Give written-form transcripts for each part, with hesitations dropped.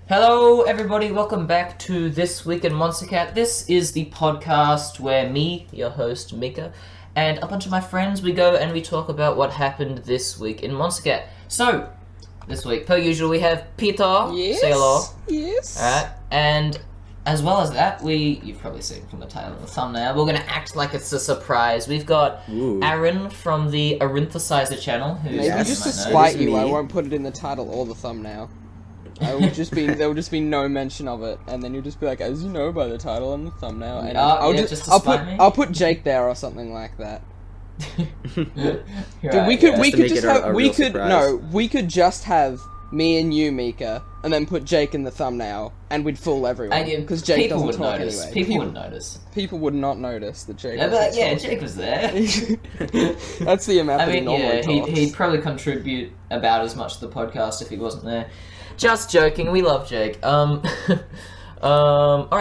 Hello, everybody. Welcome back to This Week in Monstercat. This is the podcast where me, your host, Mika, and a bunch of my friends, we go and we talk about what happened this week in Monstercat. So, this week, per usual, we have Peter. Yes. Say hello. Yes. Alright, and as well as that, you've probably seen from the title and the thumbnail, we're going to act like it's a surprise. We've got Aron from the Arinthesizer channel. Maybe just to spite you, I won't put it in the title or the thumbnail. There will just be no mention of it, and then you'll just be like, as you know by the title and the thumbnail, and I'll put Jake there or something like that. Dude, we could just have me and you, Mika, and then put Jake in the thumbnail, and we'd fool everyone because Jake doesn't talk anyway. People wouldn't notice. People would not notice that Jake. Jake was there. That's the amount. I mean, he'd probably contribute about as much to the podcast if he wasn't there. Just joking, we love Jake. Alright,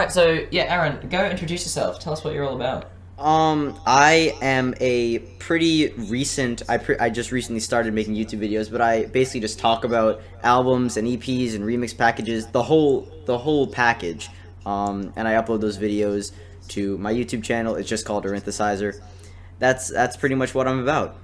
so, yeah, Aron, go introduce yourself. Tell us what you're all about. I am a pretty recent, I just recently started making YouTube videos, but I basically just talk about albums and EPs and remix packages, the whole package. And I upload those videos to my YouTube channel. It's just called Arinthesizer. That's pretty much what I'm about.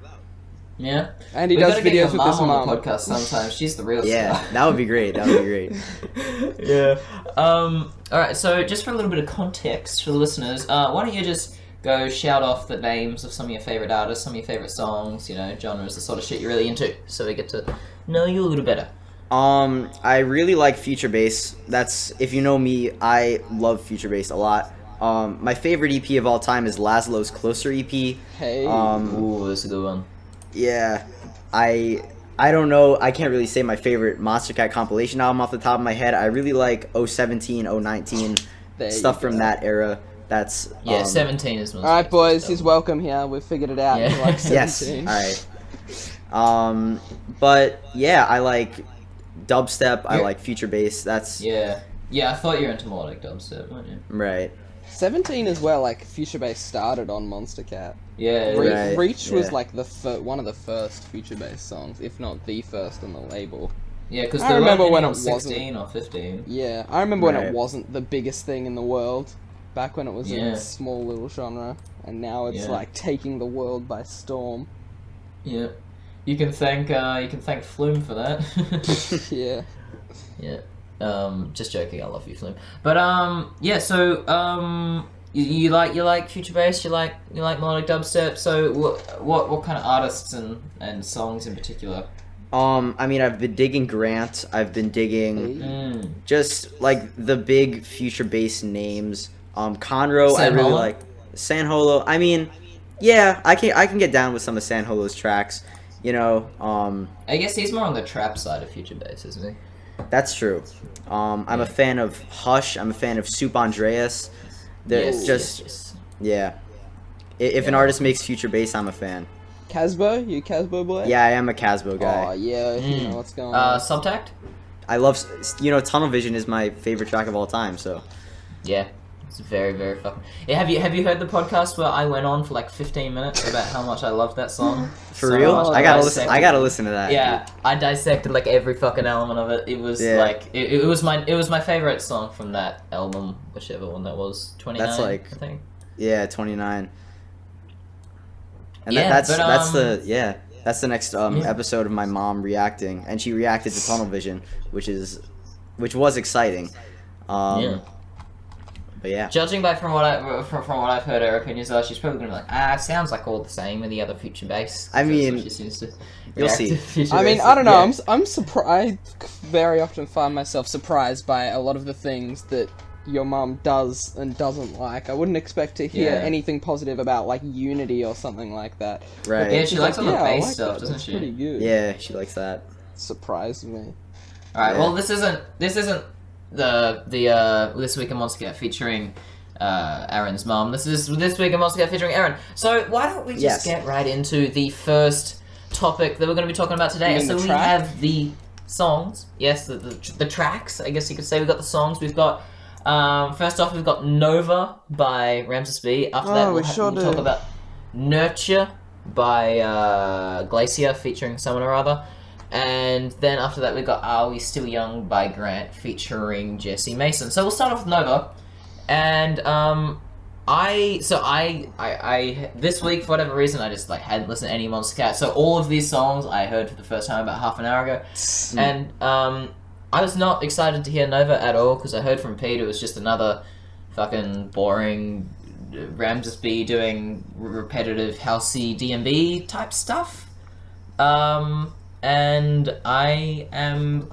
Yeah, and he does videos with his mom on the podcast sometimes. She's the real star. Yeah, that would be great. Yeah. All right. So, just for a little bit of context for the listeners, why don't you just go shout off the names of some of your favorite artists, some of your favorite songs, genres, the sort of shit you're really into, so we get to know you a little better. I really like future bass. That's, if you know me, I love future bass a lot. My favorite EP of all time is Laszlo's Closer EP. Hey. Ooh, that's a good one. Yeah, I don't know, I can't really say my favorite Monstercat compilation album off the top of my head. I really like 017, 019, stuff from that era. That's 17 is most. Alright boys, he's welcome here, we've figured it out. Yeah. Like 17. Yes, alright. But yeah, I like dubstep, I like future bass, that's... Yeah, I thought you were into melodic dubstep, weren't you? Right. 17 as well, like, future bass started on Monstercat. Yeah, right. Reach was like one of the first future bass songs, if not the first on the label. Yeah, because I remember when it 16 or 15. Yeah, I remember when it wasn't the biggest thing in the world, back when it was a small little genre, and now it's like taking the world by storm. Yeah, you can thank Flume for that. Yeah. Yeah. Just joking. I love you, Flume. But yeah. So you like future bass? You like melodic dubstep? So what kind of artists and songs in particular? I mean, I've been digging Grant. I've been digging just like the big future bass names. Conroe, I really like. San Holo. I mean, yeah, I can get down with some of San Holo's tracks. I guess he's more on the trap side of future bass, isn't he? That's true. I'm a fan of Hush. I'm a fan of Soup Andreas. If an artist makes future bass, I'm a fan. Casbo? You a Casbo boy? Yeah, I am a Casbo guy. Oh, yeah, you know what's going on. Subtact? I love, Tunnel Vision is my favorite track of all time, so. Yeah, it's very, very fucking... Yeah, have you heard the podcast where I went on for like 15 minutes about how much I loved that song? For real? I gotta listen to that. Yeah, dude. I dissected like every fucking element of it. It was like it was my favorite song from that album, whichever one that was. 29. That's like, I think. Yeah, 29. And yeah, that's the next episode of my mom reacting, and she reacted to Tunnel Vision, which was exciting. But yeah. Judging by from what I've heard her opinions are, she's probably gonna be like, it sounds like all the same with the other future bass. I mean, she seems to you'll see. I mean, I don't know. Yeah. I'm surprised. I very often find myself surprised by a lot of the things that your mom does and doesn't like. I wouldn't expect to hear anything positive about like Unity or something like that. Right. Yeah, she likes all the bass stuff, doesn't she? Pretty good. Yeah, she likes that. Surprised me. All right. Yeah. Well, this isn't the This Week in Monstercat featuring Aron's mom. This is This Week in Monstercat featuring Aron. So why don't we just get right into the first topic that we're going to be talking about today? So we have the songs. Yes, the tracks. I guess you could say we've got the songs. We've got first off we've got Nova by Ramses B. After that we'll talk about Nurture by Glacier featuring someone or other. And then after that we got Are We Still Young by Grant featuring Jesse Mason. So we'll start off with Nova. And I this week, for whatever reason, I just like hadn't listened to any Monstercat. So all of these songs I heard for the first time about half an hour ago. And I was not excited to hear Nova at all, because I heard from Pete it was just another fucking boring Ramses B doing repetitive housey D&B type stuff. And I'm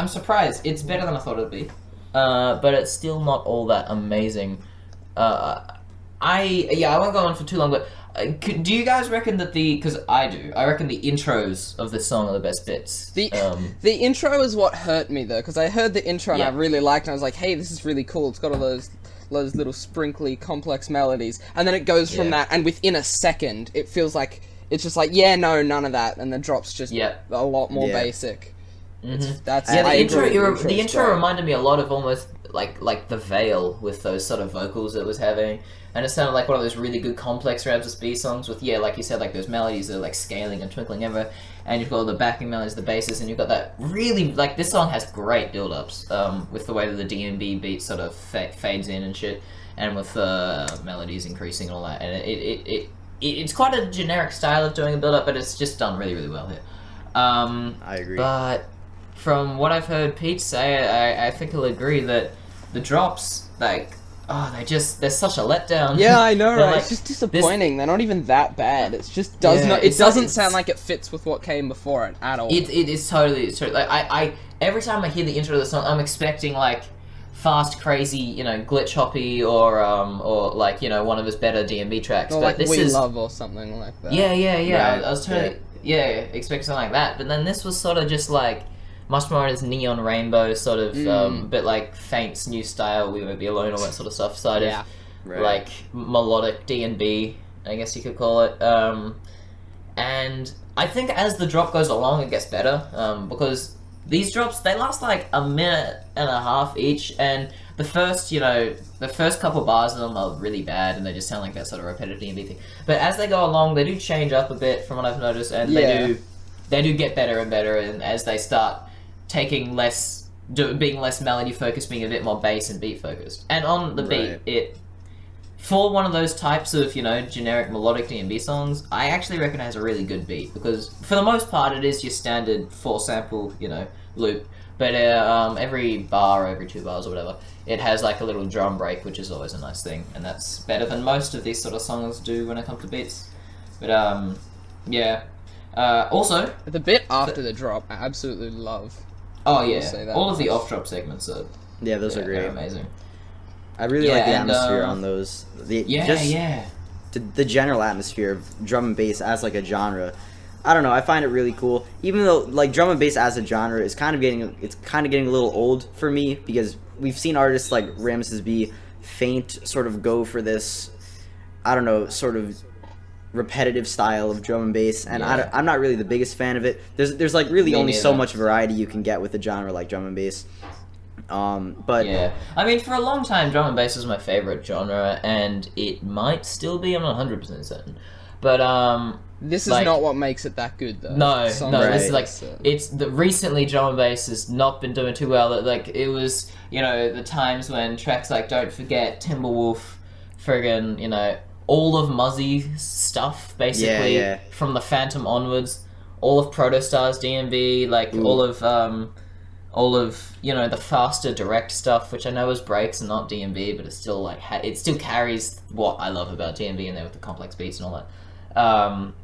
surprised. It's better than I thought it would be. But it's still not all that amazing. I won't go on for too long, but do you guys reckon that because I do, I reckon the intros of this song are the best bits. The intro is what hurt me, though, because I heard the intro and I really liked it, and I was like, hey, this is really cool, it's got all those little sprinkly, complex melodies, and then it goes from that, and within a second, it feels like, it's just like, none of that, and the drop's just a lot more basic. Mm-hmm. The intro reminded me a lot of almost like The Veil, with those sort of vocals it was having, and it sounded like one of those really good complex Ramses B songs with like you said, like those melodies that are like scaling and twinkling everywhere, and you've got all the backing melodies, the basses, and you've got that really like this song has great build-ups with the way that the D&B beat sort of fades in and shit, and with the melodies increasing and all that, and it's quite a generic style of doing a build-up, but it's just done really, really well here. I agree. But from what I've heard Pete say, I think he'll agree that the drops, they're such a letdown. Yeah, I know, right? It's just disappointing. They're not even that bad. It just doesn't sound like it fits with what came before it at all. It's totally. Like, I every time I hear the intro of the song, I'm expecting like fast, crazy, glitch hoppy, or like one of his better D&B tracks. Or but like this We is Love or something like that. Yeah. Right. I was totally expecting something like that, but then this was sort of just like much more as neon rainbow sort of, bit like Faint's new style, We Won't Be Alone, all that sort of stuff. Side of like melodic D&B, I guess you could call it. And I think as the drop goes along, it gets better, because these drops, they last like a minute and a half each, and the first couple bars of them are really bad, and they just sound like that sort of repetitive D&B thing. But as they go along, they do change up a bit from what I've noticed, and they do get better and better, and as they start taking being less melody focused, being a bit more bass and beat focused. And on the beat, for one of those types of, generic melodic D&B songs, I actually reckon it has a really good beat, because for the most part it is your standard 4-sample, loop, but every bar or every 2 bars or whatever, it has like a little drum break, which is always a nice thing, and that's better than most of these sort of songs do when it comes to beats. But also the bit after the drop, I absolutely love. Oh yeah, all of the off-drop segments are those are great. They're amazing. I really like the atmosphere on those. The general atmosphere of drum and bass as like a genre. I don't know. I find it really cool. Even though like drum and bass as a genre is kind of getting a little old for me, because we've seen artists like Ramses B, Faint sort of go for this, I don't know, sort of repetitive style of drum and bass, and I'm not really the biggest fan of it. There's like really only so much variety you can get with a genre like drum and bass. But I mean, for a long time, drum and bass was my favorite genre, and it might still be. I'm not 100% certain, but this is not what makes it that good, though. No. This is like recently drum and bass has not been doing too well. Like it was, the times when tracks like Don't Forget, Timberwolf, friggin', all of Muzzy's stuff, basically, from the Phantom onwards, all of Protostar's D&B, like all of the faster direct stuff, which I know is breaks and not D&B, but it's still like it still carries what I love about D&B in there with the complex beats and all that.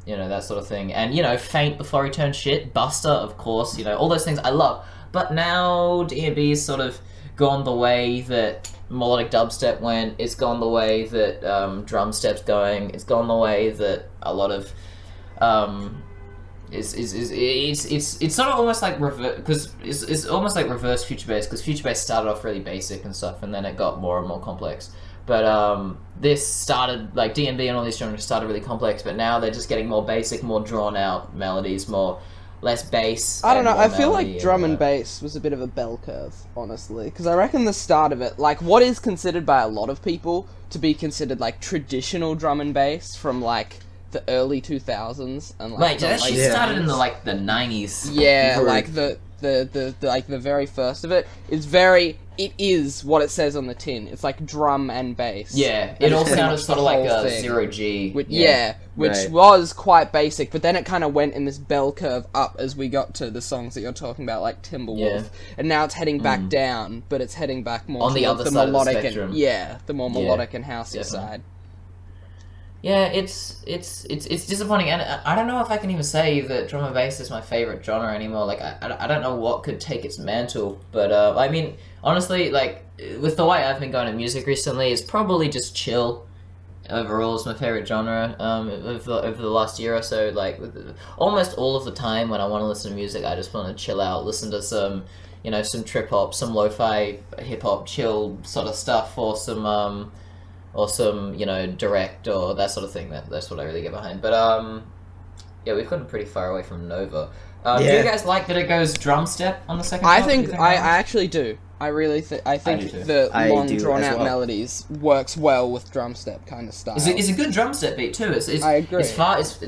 That sort of thing, and Faint before he turned shit, Buster, of course, all those things I love. But now D&B's sort of gone the way that melodic dubstep went. It's gone the way that drum step's going. It's gone the way that a lot of it's sort of almost like reverse, because it's almost like reverse Future Bass, because Future Bass started off really basic and stuff, and then it got more and more complex. But this started, like D&B and all these genres started really complex, but now they're just getting more basic, more drawn out melodies, less bass. I don't know, I feel like drum and bass was a bit of a bell curve, honestly, because I reckon the start of it, like what is considered by a lot of people to be considered like traditional drum and bass from like the early 2000s and Wait, she started in the 90s. Yeah, like the very first of it is very. It is what it says on the tin. It's like drum and bass. Yeah, it all sounded sort of like a 0G. Which was quite basic, but then it kind of went in this bell curve up as we got to the songs that you're talking about, like Timberwolf, and now it's heading back down, but it's heading back more on the other side melodic of the spectrum. the more melodic and housey side. Yeah, it's disappointing, and I don't know if I can even say that drum and bass is my favorite genre anymore. Like, I don't know what could take its mantle, but I mean, honestly, like, with the way I've been going to music recently, it's probably just chill. Overall, is my favorite genre over the last year or so. Like, almost all of the time when I want to listen to music, I just want to chill out, listen to some, some trip hop, some lo-fi hip hop, chill sort of stuff, or some direct or that sort of thing. That's what I really get behind. But yeah, we've gotten pretty far away from Nova. Do you guys like that it goes drum step on the second? I actually do. I really think the long drawn out well. melodies works well with drum step kind of style. It's a good drum step beat too. I agree. It's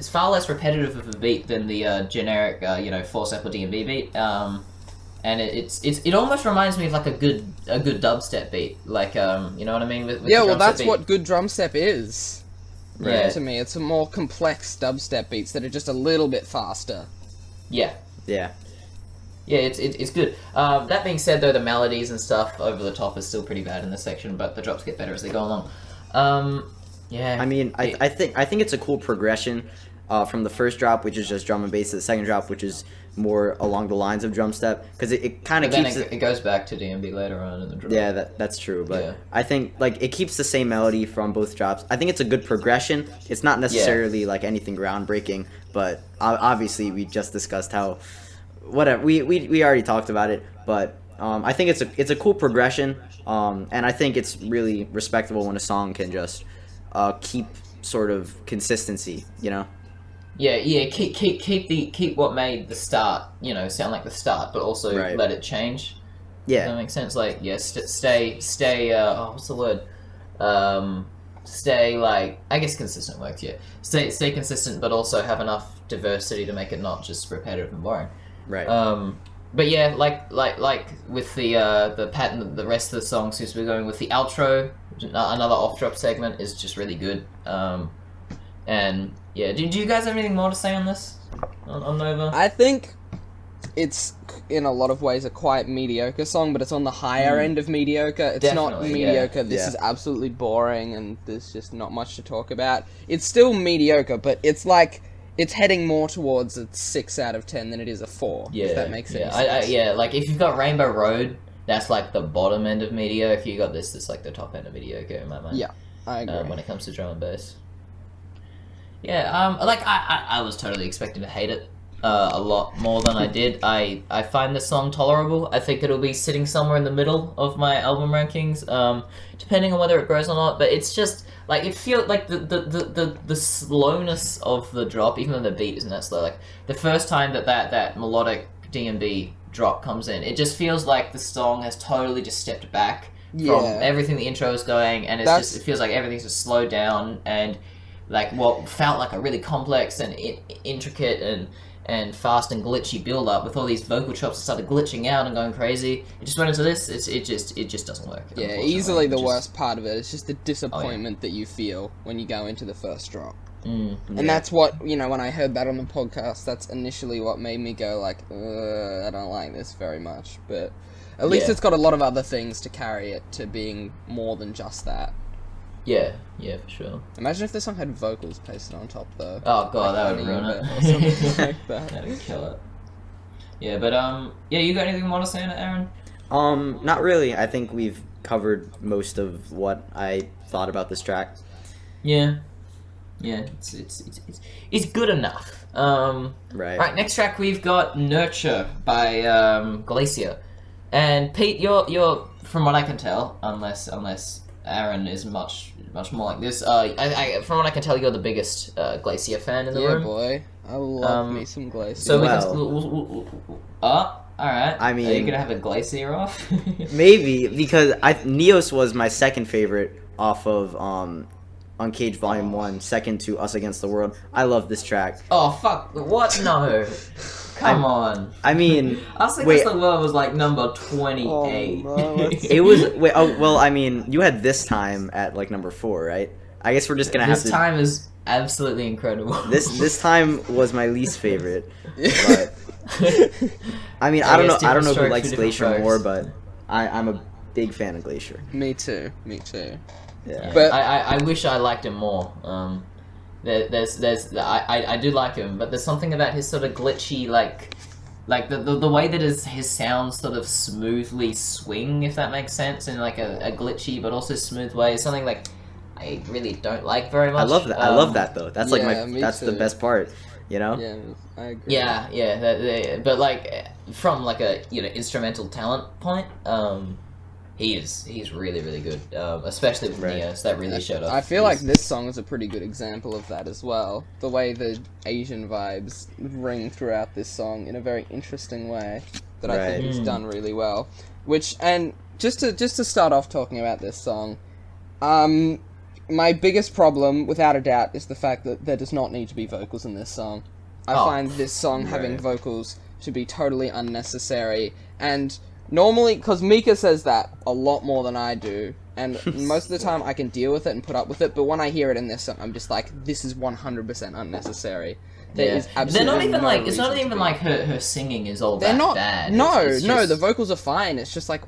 far less repetitive of a beat than the generic 4-step or D&B beat. And it almost reminds me of like a good dubstep beat, like you know what I mean? With that's beat. What good drum step is. Right. To me, it's a more complex dubstep beats that are just a little bit faster. Yeah. Yeah. Yeah, it's good. That being said, though, the melodies and stuff over the top is still pretty bad in this section, but the drops get better as they go along. Yeah. I mean, I think it's a cool progression from the first drop, which is just drum and bass, to the second drop, which is more along the lines of drum step, because it kind of keeps it goes back to D&B later on in the drop. Yeah, that's true, but I think like it keeps the same melody from both drops. I think it's a good progression. It's not necessarily like anything groundbreaking, but obviously we just discussed how whatever we already talked about it, but I think it's a cool progression, and I think it's really respectable when a song can just keep sort of consistency, Yeah, keep what made the start, sound like the start, but also let it change. Yeah. Does that make sense? Like, stay, what's the word? Stay, like, I guess consistent works, yeah. Stay consistent, but also have enough diversity to make it not just repetitive and boring. Right. But yeah, like with the pattern, the rest of the song seems to be going with the outro, another off-drop segment is just really good. And yeah, do you guys have anything more to say on this? On Nova? I think it's in a lot of ways a quite mediocre song, but it's on the higher end of mediocre. It's not mediocre. This is absolutely boring, and there's just not much to talk about. It's still mediocre, but it's like it's heading more towards a 6 out of 10 than it is a 4. Yeah, if that makes any sense. Like if you've got Rainbow Road, that's like the bottom end of mediocre. You got this that's like the top end of mediocre in my mind. Yeah, I agree. When it comes to drum and bass. Yeah, I was totally expecting to hate it a lot more than I did. I find this song tolerable. I think it'll be sitting somewhere in the middle of my album rankings, depending on whether it grows or not. But it's just like it feels like the slowness of the drop, even though the beat isn't that slow. Like the first time that melodic D&B drop comes in, it just feels like the song has totally just stepped back from everything the intro is going, and it feels like everything's just slowed down and. Like what felt like a really complex and intricate and fast and glitchy build up with all these vocal chops that started glitching out and going crazy. It just went into this. It just doesn't work. Yeah, easily the worst part of it. It's just the disappointment that you feel when you go into the first drop. And that's what when I heard that on the podcast. That's initially what made me go like, I don't like this very much. But at least it's got a lot of other things to carry it to being more than just that. Yeah, for sure. Imagine if this song had vocals pasted on top, though. Oh god, that would ruin it. Or something like that. That'd kill it. Yeah, but you got anything more to say on it, Aaron? Not really. I think we've covered most of what I thought about this track. Yeah, it's good enough. Right. Next track we've got "Nurture" by Glacier, and Pete, you're from what I can tell, unless Aaron is much more like this. From what I can tell, you're the biggest Glacier fan in the room. Yeah, boy. I love me some Glacier. So we can... alright. I mean... Are you gonna have a Glacier off? Maybe, because Neos was my second favorite off of Uncaged Volume 1, second to Us Against the World. I love this track. Oh, fuck. What? No. Come on. I mean... Us Against the World was like number 28. Oh, no, It was... Wait, oh, well, I mean, you had This Time at, like, number 4, right? I guess we're just gonna have to... This Time is absolutely incredible. This Time was my least favorite. But... I mean, I don't know who likes Glacier more, but I'm a big fan of Glacier. Me too. Yeah. But I wish I liked him more. I do like him, but there's something about his sort of glitchy, like the way that his sounds sort of smoothly swing, if that makes sense, in like a glitchy but also smooth way. Something like I really don't like very much. I love that. I love that though. That's that's too. the best part. You know? Yeah, I agree. Yeah. But like from like a instrumental talent point, he's really really good. Especially with Neos, that really showed up. I feel like this song is a pretty good example of that as well. The way the Asian vibes ring throughout this song in a very interesting way that I think is done really well. And just to start off talking about this song, my biggest problem, without a doubt, is the fact that there does not need to be vocals in this song. I find this song having vocals to be totally unnecessary, and normally, because Mika says that a lot more than I do, and most of the time I can deal with it and put up with it, but when I hear it in this song, I'm just like, this is 100% unnecessary. There is absolutely They're not even no like, it's not reason even to be. like her singing is all They're that not bad. No, It's no, just- the vocals are fine. It's just like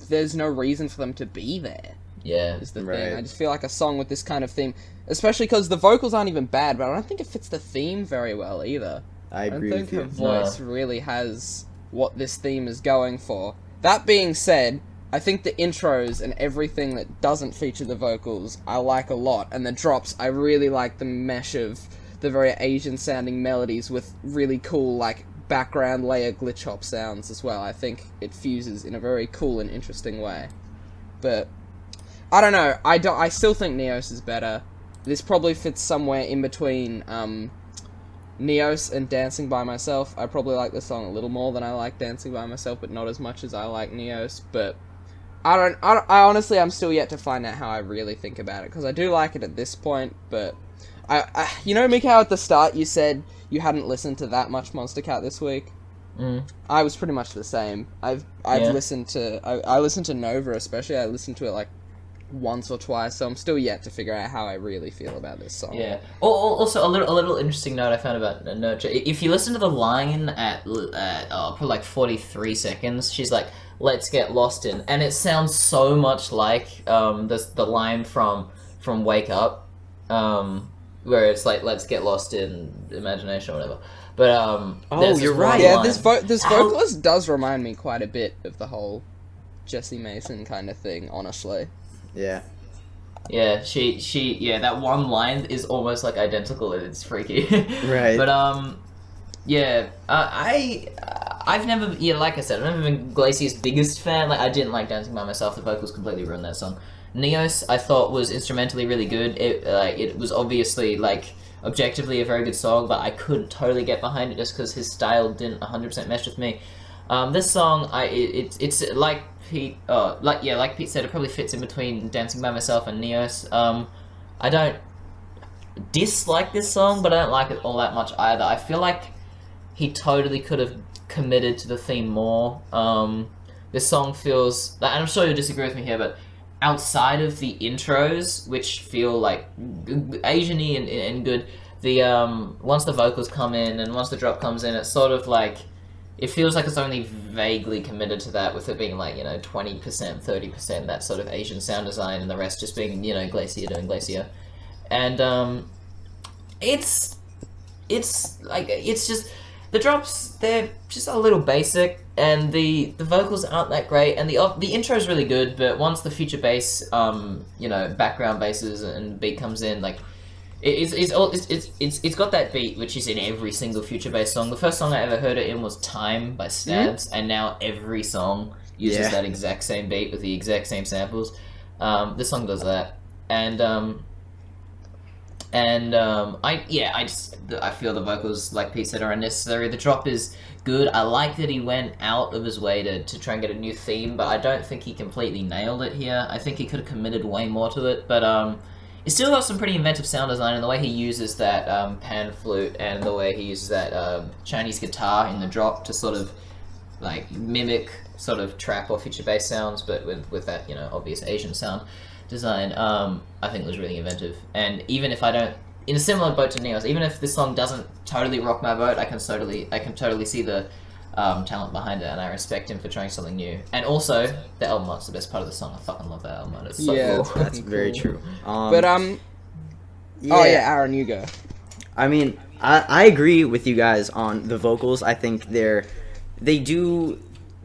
there's no reason for them to be there. Yeah. Is the thing. Right. I just feel like a song with this kind of theme, especially because the vocals aren't even bad, but I don't think it fits the theme very well either. I I don't agree think with her you. voice really has what this theme is going for. That being said, I think the intros and everything that doesn't feature the vocals I like a lot, and the drops, I really like the mesh of the very Asian sounding melodies with really cool like background layer glitch hop sounds as well. I think it fuses in a very cool and interesting way. But I don't know. I still think Neos is better. This probably fits somewhere in between Neos and Dancing by Myself. I probably like this song a little more than I like Dancing by Myself, but not as much as I like Neos. But I honestly, I'm still yet to find out how I really think about it, because I do like it at this point. But I Mika, how at the start you said you hadn't listened to that much Monstercat this week. I was pretty much the same. I've listened to I listened to Nova especially. I listened to it like once or twice, so I'm still yet to figure out how I really feel about this song. Yeah. Also, a little interesting note I found about Nurture. If you listen to the line at probably like 43 seconds, she's like, "Let's get lost in," and it sounds so much like the line from Wake Up, where it's like, "Let's get lost in imagination" or whatever. But there's you're this right. one Yeah, line. this vocalist does remind me quite a bit of the whole Jessie Mason kind of thing, honestly. Yeah. Yeah, she that one line is almost like identical, and it's freaky. Right. But I've never, like I said, I've never been Glacier's biggest fan. Like, I didn't like Dancing by Myself. The vocals completely ruined that song. Neos, I thought, was instrumentally really good. It was obviously like objectively a very good song, but I couldn't totally get behind it just because his style didn't 100% mesh with me. This song, it's like Pete, like Pete said, it probably fits in between Dancing by Myself and Neos. I don't dislike this song, but I don't like it all that much either. I feel like he totally could have committed to the theme more. This song feels, and I'm sure you'll disagree with me here, but outside of the intros, which feel like Asian-y and good, the once the vocals come in and once the drop comes in, it's sort of like, it feels like it's only vaguely committed to that, with it being like, 20%, 30%, that sort of Asian sound design, and the rest just being, Glacier doing Glacier. And it's just, the drops, they're just a little basic, and the vocals aren't that great, and the intro's really good, but once the future bass, background basses and beat comes in, like, it's got that beat which is in every single future bass song. The first song I ever heard it in was Time by Stabs, and now every song uses that exact same beat with the exact same samples. This song does that, and I feel the vocals, like Pete said, are unnecessary. The drop is good. I like that he went out of his way to try and get a new theme, but I don't think he completely nailed it here. I think he could have committed way more to it, but He's still got some pretty inventive sound design, and the way he uses that pan flute and the way he uses that Chinese guitar in the drop to sort of like mimic sort of trap or future bass sounds, but with that obvious Asian sound design, I think was really inventive. And even if I don't, in a similar boat to Neos, even if this song doesn't totally rock my boat, I can totally see the talent behind it, and I respect him for trying something new. And also, the album art's the best part of the song. I fucking love that album art. It's so cool. That's very true. Aaron, you go. I mean, I agree with you guys on the vocals. I think they do,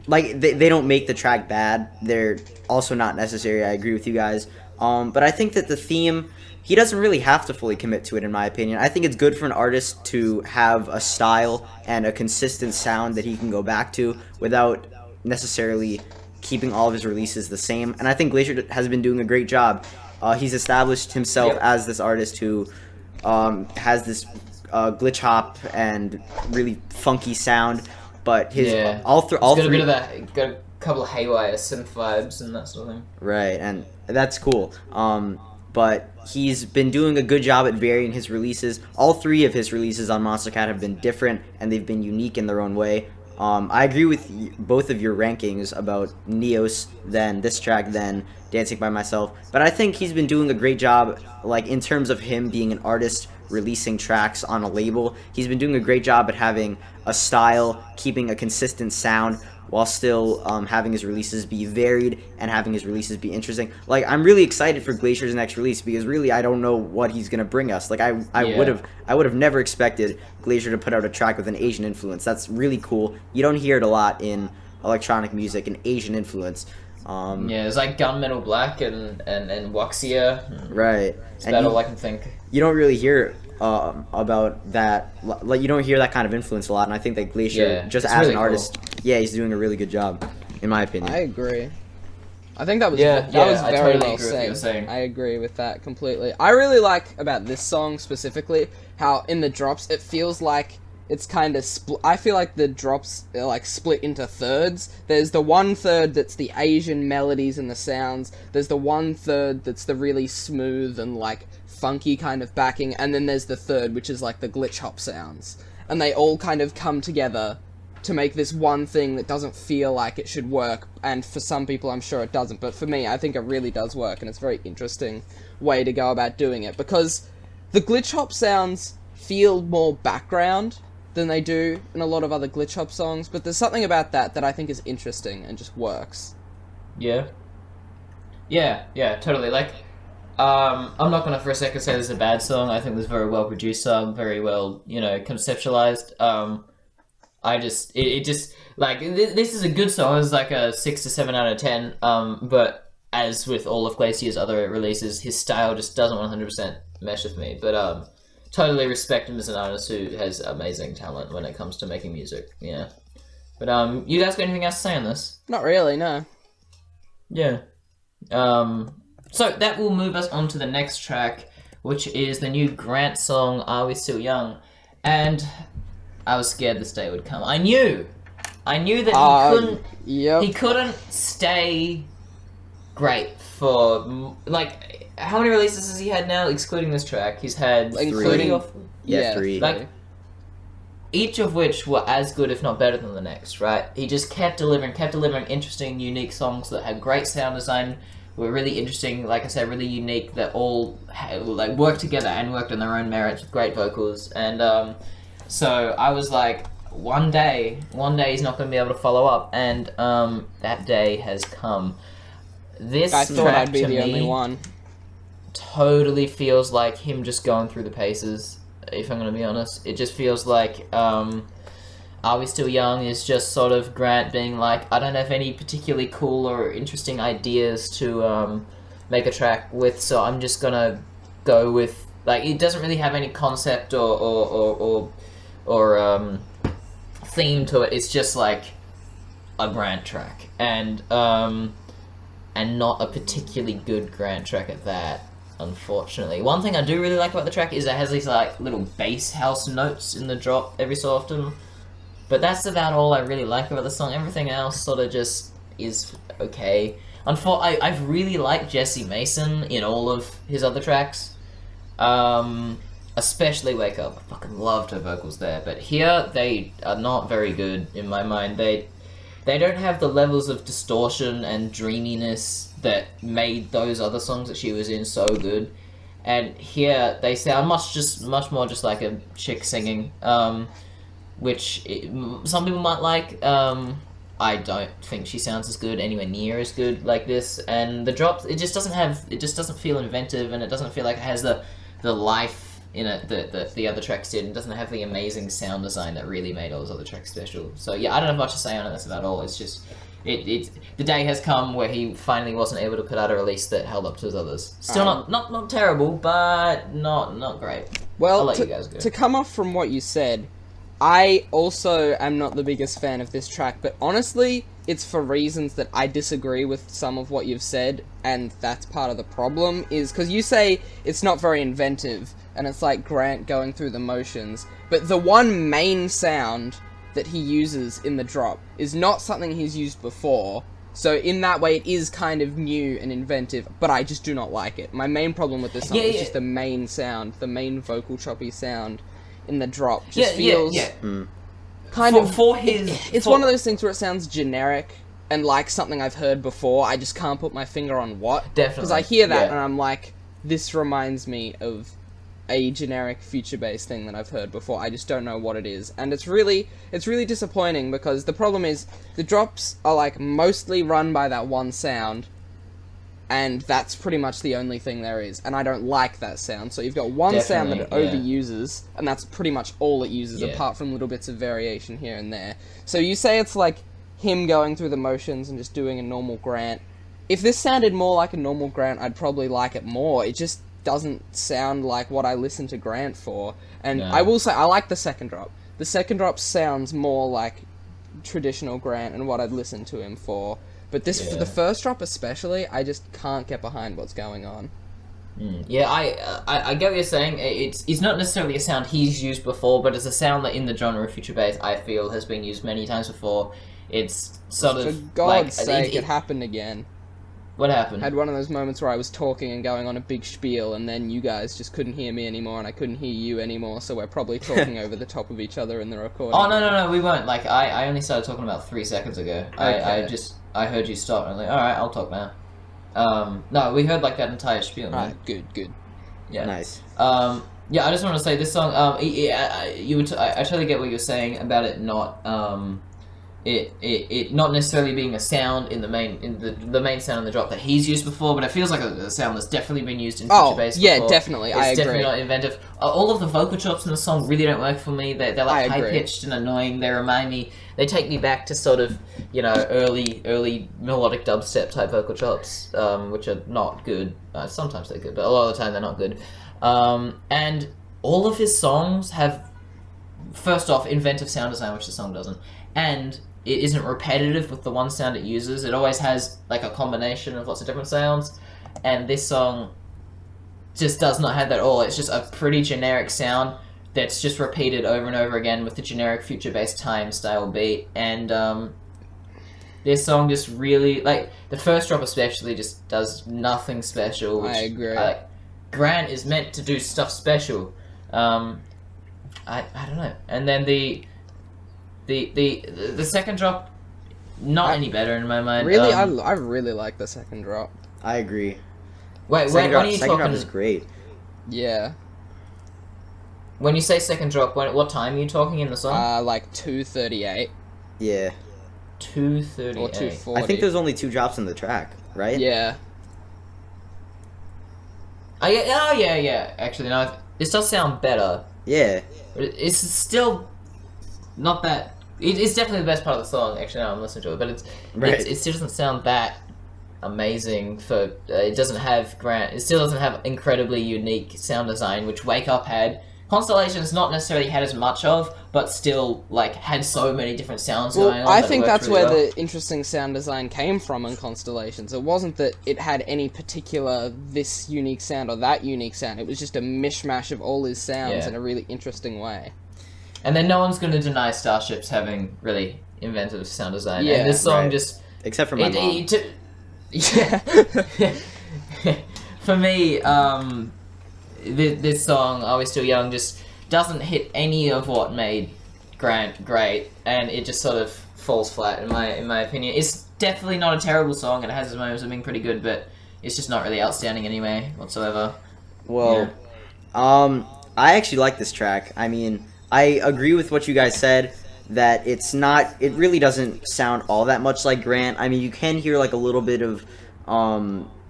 like, they don't make the track bad. They're also not necessary. I agree with you guys. But I think that the theme, he doesn't really have to fully commit to it, in my opinion. I think it's good for an artist to have a style and a consistent sound that he can go back to without necessarily keeping all of his releases the same. And I think Glacier has been doing a great job. He's established himself as this artist who has this glitch hop and really funky sound. But his all three got a bit of that, got a couple of haywire synth vibes and that sort of thing. Right, and that's cool. But he's been doing a good job at varying his releases. All three of his releases on Monstercat have been different, and they've been unique in their own way. I agree with both of your rankings about Neos, then this track, then Dancing by Myself. But I think he's been doing a great job, like, in terms of him being an artist releasing tracks on a label. He's been doing a great job at having a style, keeping a consistent sound, while still having his releases be varied and having his releases be interesting. Like, I'm really excited for Glacier's next release, because really I don't know what he's gonna bring us. Like, I would have never expected Glacier to put out a track with an Asian influence. That's really cool. You don't hear it a lot in electronic music, an Asian influence. It's like Gunmetal Black and Wuxia. Right. That's about all I can think. You don't really hear about that, like, you don't hear that kind of influence a lot, and I think that Glacier, just as really an artist, he's doing a really good job, in my opinion. I agree. I think that was very well said. I agree with that completely. I really like about this song specifically how in the drops it feels like it's kind of I feel like the drops are like split into thirds. There's the 1/3 that's the Asian melodies and the sounds. There's the 1/3 that's the really smooth and like funky kind of backing, and then there's the third, which is like the glitch hop sounds. And they all kind of come together to make this one thing that doesn't feel like it should work, and for some people I'm sure it doesn't, but for me I think it really does work, and it's a very interesting way to go about doing it, because the glitch hop sounds feel more background than they do in a lot of other glitch hop songs, but there's something about that I think is interesting and just works. Yeah, totally. Like, I'm not gonna for a second say this is a bad song. I think this is a very well produced song, very well, conceptualized. It just like this is a good song. It's like a 6 to 7 out of 10. But as with all of Glacier's other releases, his style just doesn't 100% mesh with me. But totally respect him as an artist who has amazing talent when it comes to making music. Yeah. But you guys got anything else to say on this? Not really, no. Yeah. So that will move us on to the next track, which is the new Grant song, Are We Still Young? And I was scared this day would come. I knew that he couldn't stay great for, like, how many releases has he had now, excluding this track? He's had 3. 3. Like, each of which were as good, if not better than the next, right? He just kept delivering interesting, unique songs that had great sound design, were really interesting, like I said, really unique, that all like worked together and worked on their own merits with great vocals. And so I was like, one day he's not going to be able to follow up, and that day has come. This I thought I'd be the only one. Totally feels like him just going through the paces, if I'm going to be honest. It just feels like Are We Still Young is just sort of Grant being like, I don't have any particularly cool or interesting ideas to make a track with, so I'm just gonna go with, like, it doesn't really have any concept or theme to it. It's just like a Grant track, and not a particularly good Grant track at that, unfortunately. One thing I do really like about the track is it has these like little bass house notes in the drop every so often. But that's about all I really like about the song. Everything else sort of just is okay. I've really liked Jesse Mason in all of his other tracks. Especially Wake Up. I fucking loved her vocals there. But here, they are not very good, in my mind. They don't have the levels of distortion and dreaminess that made those other songs that she was in so good. And here, they sound much more just like a chick singing, which some people might like. I don't think she sounds as good, anywhere near as good like this. And the drops, it just doesn't feel inventive, and it doesn't feel like it has the life in it that the other tracks did. It doesn't have the amazing sound design that really made all those other tracks special. So yeah, I don't have much to say on this at all. It's just the day has come where he finally wasn't able to put out a release that held up to his others. Still not terrible, but not great. Well, I'll let you guys go. To come off from what you said, I also am not the biggest fan of this track, but honestly, it's for reasons that I disagree with some of what you've said, and that's part of the problem, is because you say it's not very inventive, and it's like Grant going through the motions, but the one main sound that he uses in the drop is not something he's used before, so in that way it is kind of new and inventive, but I just do not like it. My main problem with this song is just the main sound, the main vocal choppy sound in the drop just feels kind of for his. It's one of those things where it sounds generic and like something I've heard before. I just can't put my finger on what. Definitely, because I hear that and I'm like, this reminds me of a generic future-based thing that I've heard before. I just don't know what it is, and it's really disappointing because the problem is the drops are like mostly run by that one sound. And that's pretty much the only thing there is. And I don't like that sound. So you've got one sound that it overuses, and that's pretty much all it uses, apart from little bits of variation here and there. So you say it's like him going through the motions and just doing a normal Grant. If this sounded more like a normal Grant, I'd probably like it more. It just doesn't sound like what I listen to Grant for. And I will say, I like the second drop. The second drop sounds more like traditional Grant and what I'd listen to him for. But this, for the first drop especially, I just can't get behind what's going on. Yeah, I get what you're saying. It's not necessarily a sound he's used before, but it's a sound that in the genre of future bass, I feel, has been used many times before. It's sort of for God's sake, it happened again. What happened? I had one of those moments where I was talking and going on a big spiel, and then you guys just couldn't hear me anymore, and I couldn't hear you anymore, so we're probably talking over the top of each other in the recording. Oh, no, we weren't. Like, I only started talking about 3 seconds ago. Okay. I heard you stop, and I'm like, alright, I'll talk now. No, we heard, like, that entire spiel. Right, good. Yeah. Nice. Yeah, I just want to say, this song, I totally get what you're saying about it not, it not necessarily being a sound in the main sound in the drop that he's used before, but it feels like a sound that's definitely been used in future bass before. Yeah, definitely. I agree. It's definitely not inventive. All of the vocal chops in the song really don't work for me. They're like high pitched and annoying. They take me back to sort of, you know, early melodic dubstep type vocal chops, which are not good. Sometimes they're good, but a lot of the time they're not good. And all of his songs have, first off, inventive sound design, which the song doesn't, and it isn't repetitive with the one sound it uses. It always has like a combination of lots of different sounds, and this song just does not have that at all. It's just a pretty generic sound that's just repeated over and over again with the generic future-based time style beat, and this song just really, like, the first drop especially just does nothing special. Which, I agree. Grant is meant to do stuff special. I don't know. And then the second drop, not any better in my mind. Really, I really like the second drop. I agree. Wait, second what are you second talking? drop is great. Yeah. When you say second drop, what time are you talking in the song? Like 2:38. Yeah. 2:38. Or 2:40. I think there's only 2 drops in the track, right? Yeah. Yeah. Actually, no. This does sound better. Yeah. But it's still not that. It's definitely the best part of the song. Actually, now I'm listening to it, but it still doesn't sound that amazing. For it doesn't have Grant. It still doesn't have incredibly unique sound design, which Wake Up had. Constellation's not necessarily had as much of, but still like had so many different sounds going on. I think that's really where the interesting sound design came from in Constellations. It wasn't that it had any particular this unique sound or that unique sound. It was just a mishmash of all his sounds in a really interesting way. And then no one's going to deny Starships having really inventive sound design. Yeah, and this song just except for my mom. Yeah. For me, this song, "Are We Still Young," just doesn't hit any of what made Grant great, and it just sort of falls flat in my opinion. It's definitely not a terrible song, and it has its moments of being pretty good, but it's just not really outstanding anyway whatsoever. Well, I actually like this track. I mean, I agree with what you guys said, that it really doesn't sound all that much like Grant. I mean, you can hear like a little bit of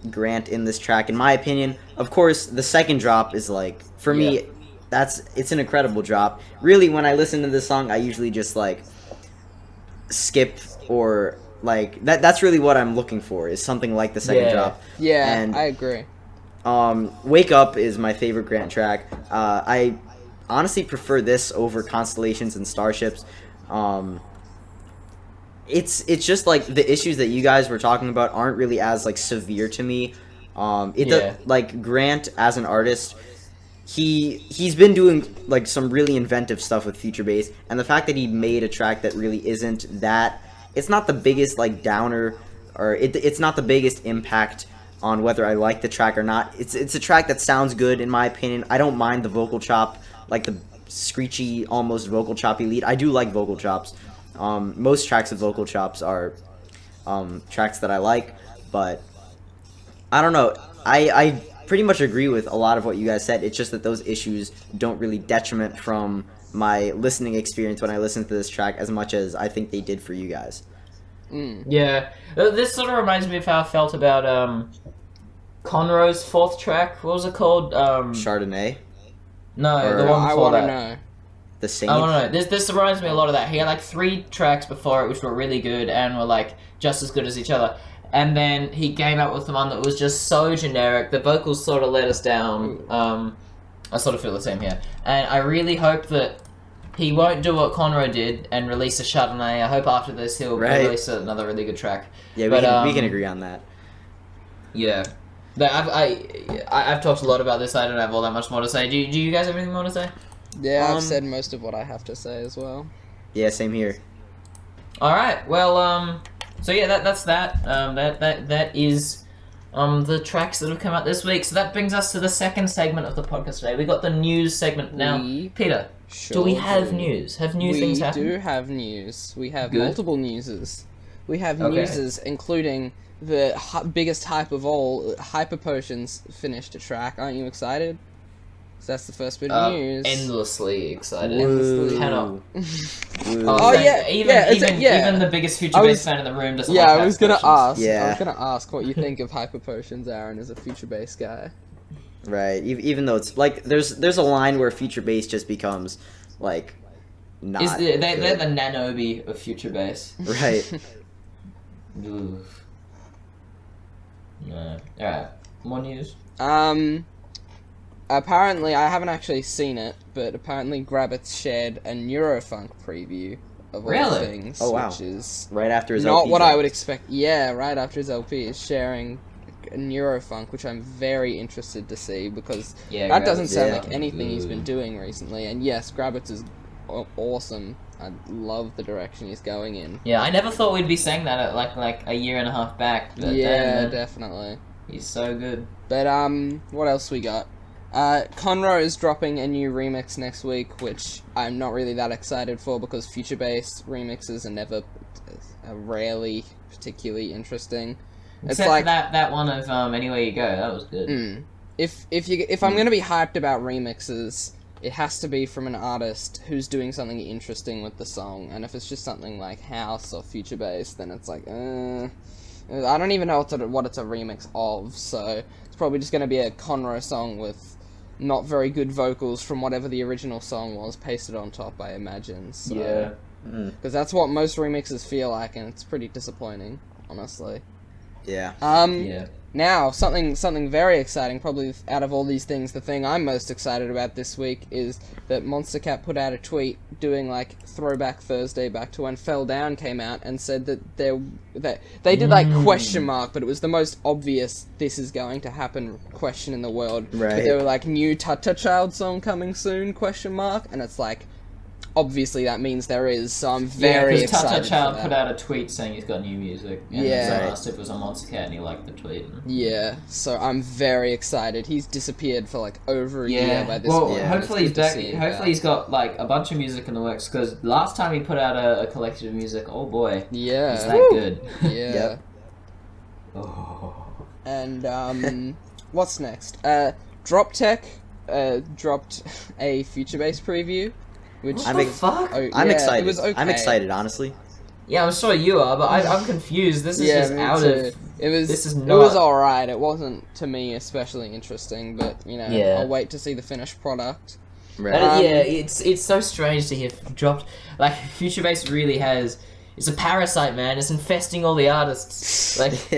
Grant in this track, in my opinion. Of course, the second drop is like, for me, it's an incredible drop. Really, when I listen to this song, I usually just like skip, or like that's really what I'm looking for, is something like the second drop. Yeah, and I agree. Wake Up is my favorite Grant track. I honestly prefer this over Constellations and Starships. It's just like the issues that you guys were talking about aren't really as like severe to me. Like Grant as an artist, he's been doing like some really inventive stuff with future bass, and the fact that he made a track that really isn't that, it's not the biggest like downer, or it's not the biggest impact on whether I like the track or not. It's a track that sounds good in my opinion. I don't mind the vocal chop, like the screechy, almost vocal choppy lead. I do like vocal chops. Most tracks with vocal chops are tracks that I like, but I don't know. I pretty much agree with a lot of what you guys said. It's just that those issues don't really detriment from my listening experience when I listen to this track as much as I think they did for you guys. Yeah, this sort of reminds me of how I felt about Conroe's fourth track. What was it called? Chardonnay? No, the one before that. Know. The Saint? I want to know. This reminds me a lot of that. He had like 3 tracks before it which were really good and were like just as good as each other. And then he came out with the one that was just so generic. The vocals sort of let us down. I sort of feel the same here. And I really hope that he won't do what Conroe did and release a Chardonnay. I hope after this he'll release another really good track. Yeah, we can agree on that. Yeah. But I've talked a lot about this. I don't have all that much more to say. Do you guys have anything more to say? Yeah, I've said most of what I have to say as well. Yeah, same here. All right. Well, so yeah, that's that. That is the tracks that have come out this week. So that brings us to the second segment of the podcast today. We got the news segment now. Peter, do we have news? Have new things happened? We do have news. We have multiple newses. We have newses, including the biggest hype of all. Hyper Potions finished a track. Aren't you excited? So that's the first bit of news. Endlessly excited. Endlessly. Cannot. Even the biggest Future Bass fan in the room doesn't like I was gonna ask. Yeah. I was gonna ask what you think of Hyper Potions, Aaron, as a Future Bass guy. Right. Even though it's like there's a line where Future Bass just becomes like not. They're the Nanobi of Future Bass. Right. Oof. No. Alright. More news? Apparently, I haven't actually seen it, but apparently Grabbits shared a Neurofunk preview of all things. Oh, wow. Which is right after his not LP what dropped. I would expect. Yeah, right after his LP is sharing a Neurofunk, which I'm very interested to see, because that doesn't sound like anything he's been doing recently. And yes, Grabbits is awesome. I love the direction he's going in. Yeah, I never thought we'd be saying that at like a year and a half back. But yeah, definitely. He's so good. But what else we got? Conroe is dropping a new remix next week, which I'm not really that excited for, because Future Bass remixes are rarely particularly interesting. Except for that one of Anywhere You Go, that was good. If I'm gonna be hyped about remixes, it has to be from an artist who's doing something interesting with the song, and if it's just something like house or Future Bass, then it's like, I don't even know what it's a remix of, so it's probably just gonna be a Conroe song with not very good vocals from whatever the original song was pasted on top, I imagine. So, yeah. Because that's what most remixes feel like, and it's pretty disappointing, honestly. Yeah. Yeah. Now, something very exciting, probably out of all these things, the thing I'm most excited about this week is that Monstercat put out a tweet doing like Throwback Thursday back to when Fell Down came out, and said that they did like question mark, but it was the most obvious this is going to happen question in the world. Right. But they were like, new Tata Child song coming soon question mark, and it's like, obviously that means there is, so I'm very excited. Tata Child put out a tweet saying he's got new music, and Yeah. so I asked if it was on Monstercat, and he liked the tweet. Yeah, so I'm very excited. He's disappeared for like over a year by this point. Hopefully he's back. Hopefully he's got like a bunch of music in the works, because last time he put out a collection of music, oh boy, Yeah. he's that good. Yeah. Yep. Oh. And what's next? Drop Tech dropped a Future Bass preview, which What the fuck? I'm yeah, excited. It was okay. I'm excited, honestly. Yeah, I'm sure you are, but I'm confused. This is just me out too. of. This is not. It was alright. It wasn't to me especially interesting, but you know, Yeah. I'll wait to see the finished product. Right. It's so strange to hear dropped. Like Future Bass really has. It's a parasite, man. It's infesting all the artists. Like,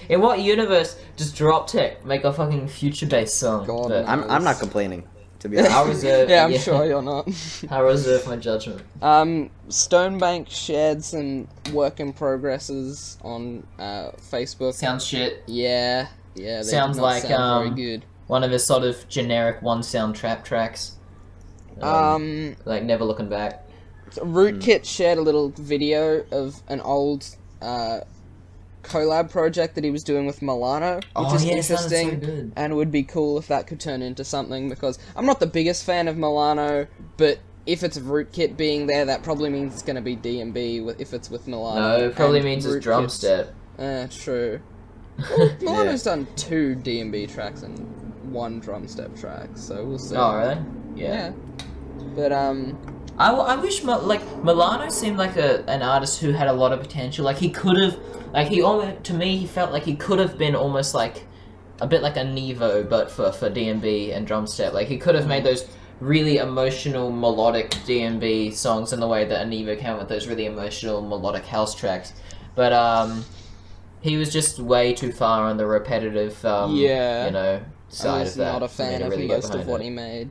in what universe does Drop Tech make a fucking Future Bass song? God, But I'm not complaining, to be honest. I'll reserve. Yeah, I'm sure you're not. I reserve my judgment. Stonebank shared some work in progresses on Facebook. Sounds shit. Yeah, they Sounds did not like, sound very good. One of his sort of generic one sound trap tracks. Like Never Looking Back. Rootkit shared a little video of an old collab project that he was doing with Milano, which is interesting, so good. and would be cool if that could turn into something, because I'm not the biggest fan of Milano, but if it's Rootkit being there, that probably means it's going to be D&B if it's with Milano. No, it probably and means it's Rootkit's- drum step. True. Well, Milano's done 2 D&B tracks and 1 drum step track, so we'll see. Oh, really? Yeah. But, I wish Milano seemed like an artist who had a lot of potential. Like he could have, to me he felt like he could have been almost like a bit like a Nevo, but for D&B and drum step. Like he could have made those really emotional melodic D&B songs in the way that a Nevo can with those really emotional melodic house tracks. But he was just way too far on the repetitive side I of was that. not a for me fan to of really get most of behind what it. he made.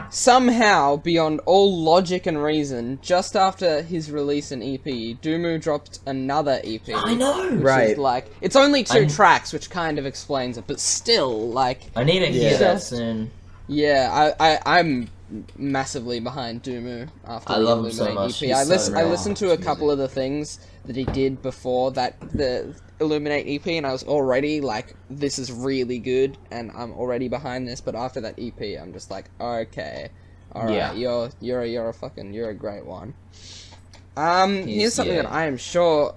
Somehow, beyond all logic and reason, just after his release in EP, Doomu dropped another EP. I know! Which Right. is like, it's only 2 tracks, which kind of explains it, but still, like, I need to hear Yeah. that soon. yeah, I'm massively behind Doomu after I the love him so Illuminate much. EP. He's I so listened to a couple of the things that he did before the Illuminate EP, and I was already like, this is really good, and I'm already behind this. But after that EP, I'm just like, okay, all right, Yeah. you're a great one. Here's something that I am sure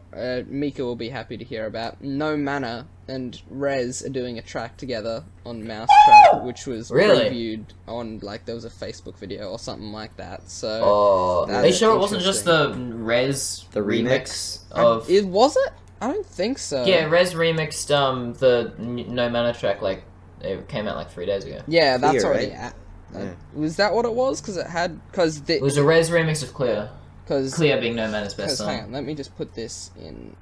Mika will be happy to hear about. No Manner and Rez are doing a track together on Mousetrap, which was Really? previewed on, like, there was a Facebook video or something like that. So Oh, that's are you sure it wasn't just the Rez The remix? of? was it? I don't think so. Yeah, Rez remixed the No Mana track. Like it came out like 3 days ago. Yeah, that's Clear, already right? out. Yeah. Was that what it was? Because It was a Rez remix of Clear. Clear being No Mana's best hang song. on, let me just put this in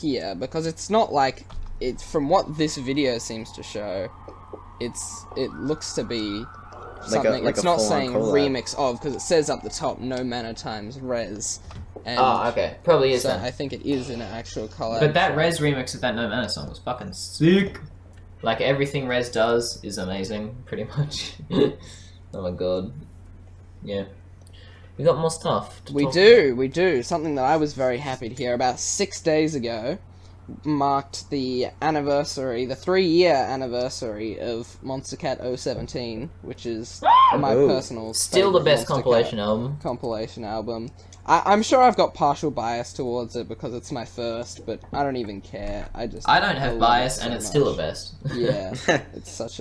here, because it's not like it's from what this video seems to show. It looks to be something. like it's a not full-on saying collab. remix of, because it says up the top No Mana times Rez. And Okay, probably is so then. I think it is an actual collab. But that track. Rez remix of that No Mana song was fucking sick. Like everything Rez does is amazing, pretty much. Oh my god. Yeah. We got more stuff. We do. Something that I was very happy to hear about 6 days ago marked the 3-year anniversary of Monstercat 017, which is my Oh. personal Still the favourite best Monstercat compilation album. I'm sure I've got partial bias towards it because it's my first, but I don't even care. I don't have love bias, it so and it's still the much. best. Yeah, it's such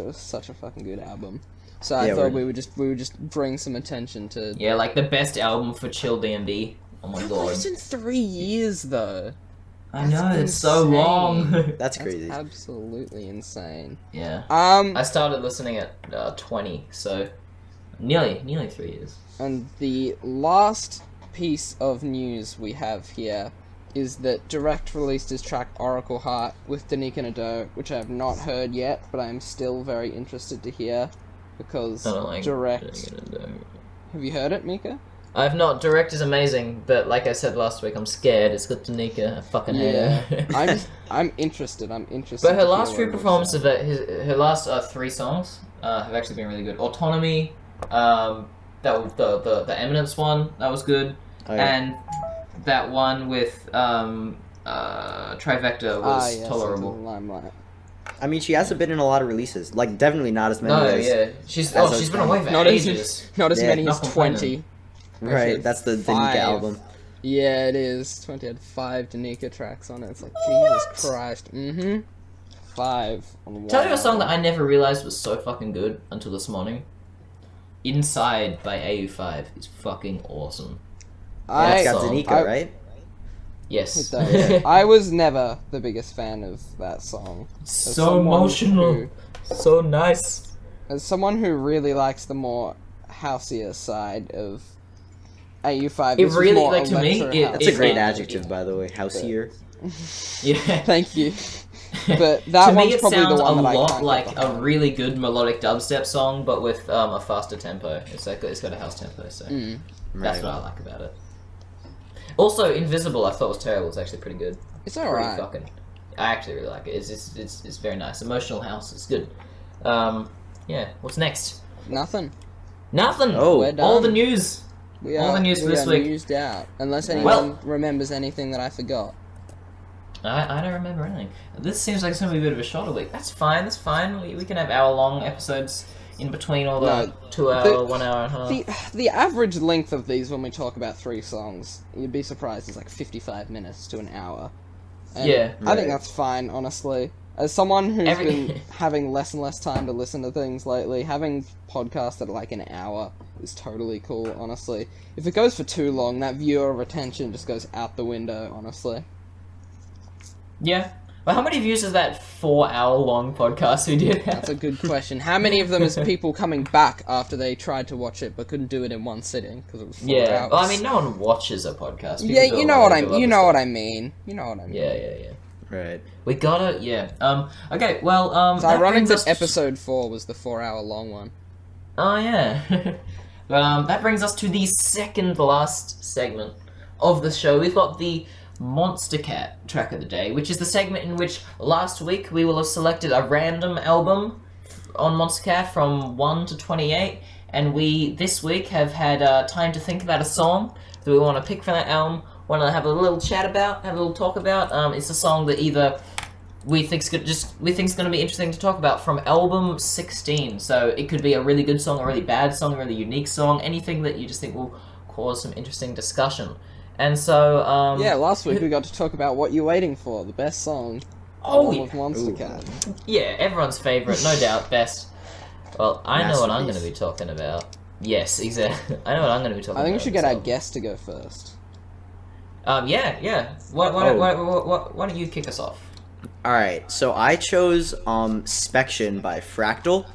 a fucking good album. So I Yeah, thought we're- we would just bring some attention to. Yeah, like the best album for chill D&B. Oh my god. It's in 3 years though. I know, That's it's so insane. long. That's That's crazy. absolutely insane. Yeah. Um, I started listening at 20, so nearly 3 years. and the last piece of news we have here is that Direct released his track Oracle Heart with Danica Nadeau, which I have not heard yet, but I am still very interested to hear because I don't like Direct. Have you heard it, Mika? I've not. Direct is amazing, but like I said last week, I'm scared. It's got Danica. I fucking hate her. I'm interested. I'm interested. But her to last hear few what it performances, was. her last 3 songs have actually been really good. Autonomy, the Eminence one, that was good. Oh, yeah. And that one with Trivector was tolerable. Limelight. I mean, she hasn't been in a lot of releases. Like, definitely not as many as... She's as been away for Not ages. Not as many as Not 20. Right, that's the Nika 5. album. Yeah, it is. 20 had 5 Danica tracks on it. It's like, Jesus Christ. 5 on one. Tell you a song that I never realized was so fucking good until this morning. Inside by AU5 is fucking awesome. It's got song. Danica, right? Yes. I was never the biggest fan of that song. So emotional. So nice. As someone who really likes the more houseier side of AU5, It really, like, to me, That's a great adjective, by the way. Houseier. Yeah. Thank you. But that to me, one's it probably sounds the one a that I lot can't like get a behind. really good melodic dubstep song, but with a faster tempo. It's got a house tempo, so that's what I like about it. Also, Invisible, I thought was terrible. It's actually pretty good. It's alright. I actually really like it. It's very nice. Emotional house. It's good. Yeah. What's next? Nothing. Nothing. Oh. We're done. All the news. We All the news for this week. Newsed out. Unless anyone remembers anything that I forgot. I don't remember anything. This seems like it's going to be a bit of a shorter week. That's fine. That's fine. We can have hour-long episodes in between all the 2 hour, 1 hour and a half. The average length of these when we talk about 3 songs, you'd be surprised, is like 55 minutes to an hour. And Yeah. I think that's fine, honestly. As someone who's been having less and less time to listen to things lately, having podcasts that are like an hour is totally cool, honestly. If it goes for too long, that viewer retention just goes out the window, honestly. Yeah. Well, how many views is that 4 hour long podcast we did? That's a good question. How many of them is people coming back after they tried to watch it but couldn't do it in one sitting because it was 4 hours? Well, I mean, no one watches a podcast. People Yeah, do you a know lot what of I you other know stuff. what I mean. You know what I mean. Yeah. Right. We gotta, okay, well, It's ironic brings that us- episode 4 was the 4 hour long one. Oh, yeah. But, that brings us to the second last segment of the show. We've got the Monstercat track of the day, which is the segment in which last week we will have selected a random album on Monstercat from 1 to 28, and we, this week, have had time to think about a song that we want to pick from that album, want to have a little chat about, have a little talk about. It's a song that either we think's going to be interesting to talk about from album 16. So it could be a really good song, a really bad song, a really unique song, anything that you just think will cause some interesting discussion. And so, last week we got to talk about What You Waiting For, the best song of Monstercat. Yeah, everyone's favourite, no doubt, best. Well, I know what I'm going to Masterpiece. be talking about. Yes, exactly. I know what I'm going to be talking about. I think we should get so. our guest to go first. Yeah. Why don't you kick us off? Alright, so I chose Spection by Fractal.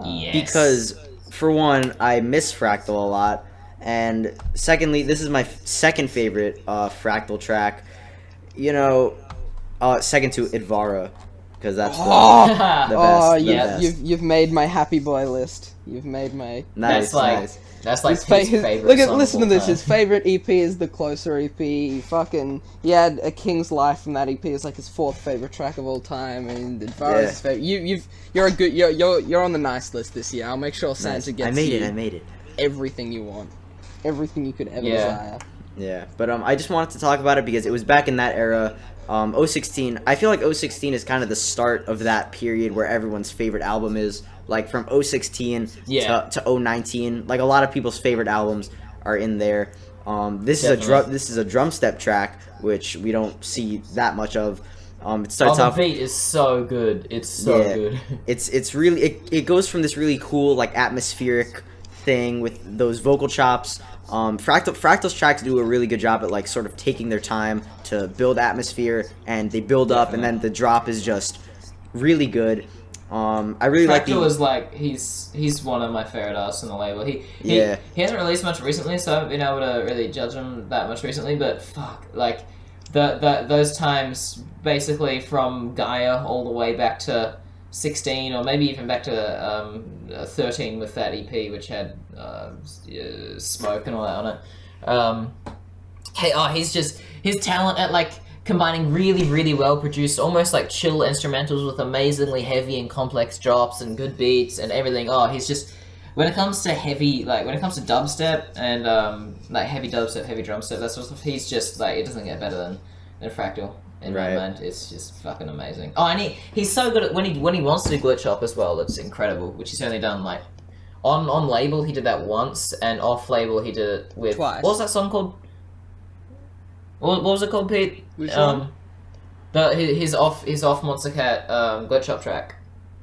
Yes. Because, for one, I miss Fractal a lot. And secondly, this is my second favorite Fractal track. You know, second to Idvara, because that's the best. Best. You've made my happy boy list. You've made my Nice. That's like his favorite. Look at song listen of to all this. time. His favorite EP is the Closer EP. He had A King's Life from that EP. It's like his 4th favorite track of all time, and Idvara's his favorite. You're on the nice list this year. I'll make sure Santa gets I made it. everything you want, everything you could ever desire. Yeah, but I just wanted to talk about it because it was back in that era. 016, I feel like 016 is kind of the start of that period where everyone's favorite album is. Like, from 016 to 019. Like, a lot of people's favorite albums are in there. This is a drum step track, which we don't see that much of. It starts off... the beat is so good. It's so good. It's really... It goes from this really cool, like, atmospheric thing with those vocal chops. Fractal's tracks do a really good job at, like, sort of taking their time to build atmosphere, and they build up, and then the drop is just really good. I really like Fractal is like he's one of my favorite artists on the label. He hasn't released much recently, so I haven't been able to really judge him that much recently. But fuck, like those times, basically from Gaia all the way back to 16, or maybe even back to 13 with that EP, which had Smoke and all that on it. His talent at like combining really, really well produced, almost like chill instrumentals with amazingly heavy and complex drops and good beats and everything. He's just when it comes to heavy, like when it comes to dubstep and like heavy dubstep, heavy drum step, that sort of stuff, he's just like it doesn't get better than Fractal. In my mind, it's just fucking amazing. Oh, and he's so good at when he wants to do glitch hop as well. It's incredible, which he's only done like on label he did that once, and off label he did it with twice. What was that song called? What was it called, Pete? Which one? His off Monstercat glitch hop track.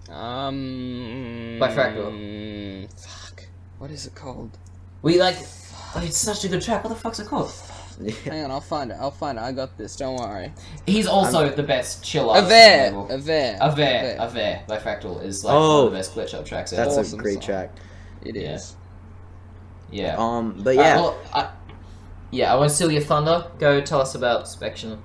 By Fractal. Fuck. What is it called? We like. Oh, it's such a good track. What the fuck's it called? Hang on, I'll find it. I got this. Don't worry. He's also the best chill artist. Aver by Fractal is like one of the best glitch up tracks ever. That's awesome a great song. track. It is. Yeah. But yeah. I want to steal your thunder. Go tell us about Spection.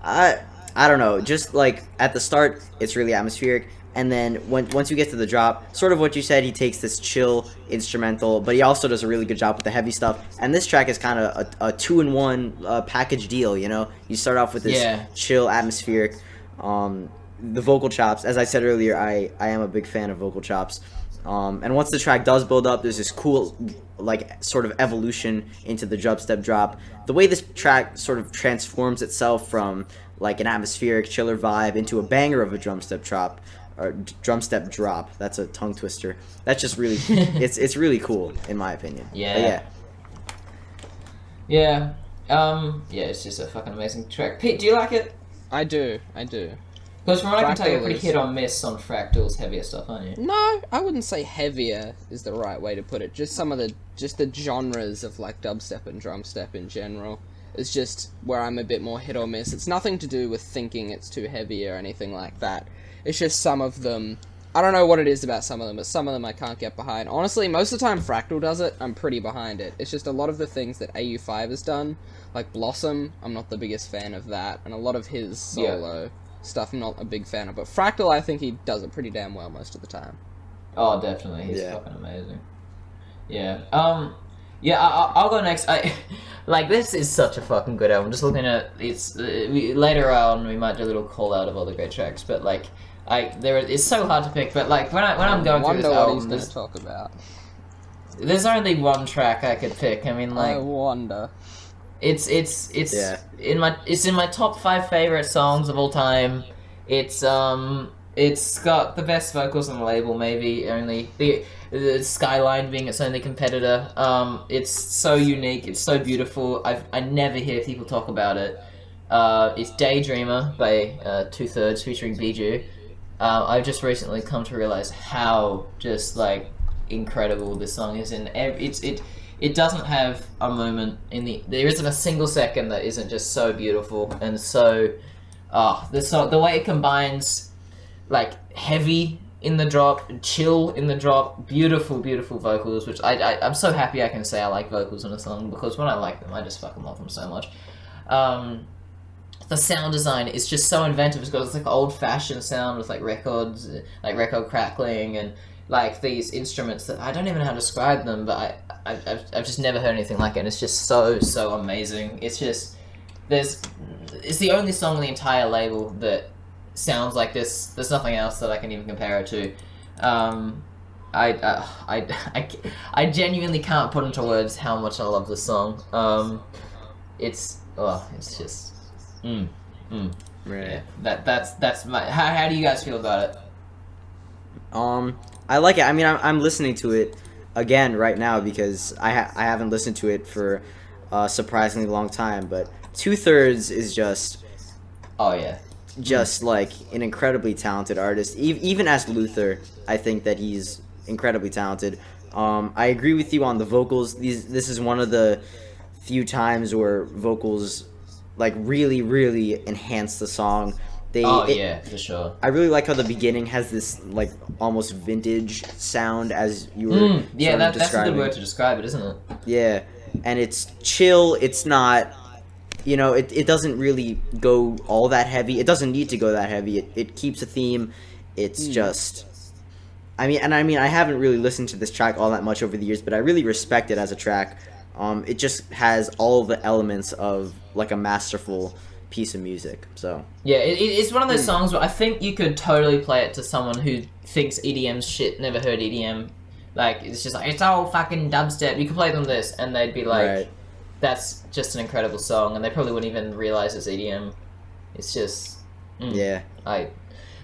I don't know. Just like at the start, it's really atmospheric. And then once you get to the drop, sort of what you said, he takes this chill instrumental, but he also does a really good job with the heavy stuff. And this track is kind of a 2-in-1 package deal, you know? You start off with this chill, atmospheric, the vocal chops. As I said earlier, I am a big fan of vocal chops. And once the track does build up, there's this cool, like, sort of evolution into the dubstep drop. The way this track sort of transforms itself from, like, an atmospheric, chiller vibe into a banger of a drumstep drop. Or drumstep drop. That's a tongue twister. That's just really, it's really cool in my opinion. Yeah. Yeah. It's just a fucking amazing track. Pete, do you like it? I do. Because from what I can tell, you're pretty hit or miss on Fractal's heavier stuff, aren't you? No, I wouldn't say heavier is the right way to put it. Just some of the genres of like dubstep and drumstep in general. It's just where I'm a bit more hit or miss. It's nothing to do with thinking it's too heavy or anything like that. It's just some of them, I don't know what it is about some of them, but some of them I can't get behind. Honestly, most of the time Fractal does it, I'm pretty behind it. It's just a lot of the things that AU5 has done, like Blossom, I'm not the biggest fan of that, and a lot of his solo stuff I'm not a big fan of. But Fractal, I think he does it pretty damn well most of the time. Oh, definitely. He's fucking amazing. Yeah. I'll go next. Like, this is such a fucking good album. Just looking at it's later on, we might do a little call out of all the great tracks, but like, it's so hard to pick. But like, when I'm going through this album, what he's gonna talk about. There's only one track I could pick. I mean, like, I wonder. It's in my top 5 favorite songs of all time. It's got the best vocals on the label, maybe only the Skyline being its only competitor. It's so unique, it's so beautiful. I never hear people talk about it. It's Daydreamer by 2/3 featuring Bijou. I've just recently come to realize how just like incredible this song is, and it doesn't have a moment there isn't a single second that isn't just so beautiful and so the way it combines like heavy in the drop, chill in the drop, beautiful vocals, which I'm so happy I can say I like vocals in a song, because when I like them I just fucking love them so much. The sound design is just so inventive. It's got this like old-fashioned sound with like records, like record crackling, and like these instruments that I don't even know how to describe them, but I've just never heard anything like it, and it's just so amazing. It's just it's the only song on the entire label that sounds like this. There's nothing else that I can even compare it to. I genuinely can't put into words how much I love this song. It's just Right. Yeah, that's my. How do you guys feel about it? I like it. I mean, I'm listening to it again right now because I haven't listened to it for a surprisingly long time. But 2/3 is just like an incredibly talented artist. Even as Luther, I think that he's incredibly talented. I agree with you on the vocals. This is one of the few times where vocals like really enhance the song. For sure. I really like how the beginning has this like almost vintage sound, as you were that's a good word to describe it, isn't it? Yeah, and it's chill. It's not, it doesn't really go all that heavy. It doesn't need to go that heavy. It keeps a theme. It's just, I haven't really listened to this track all that much over the years, but I really respect it as a track. It just has all the elements of like a masterful piece of music. So yeah, it's one of those songs where I think you could totally play it to someone who thinks EDM's shit, never heard EDM Like, it's just like, it's all fucking dubstep. You can play them this, and they'd be like, Right. that's just an incredible song, and they probably wouldn't even realize it's EDM. It's just... Yeah.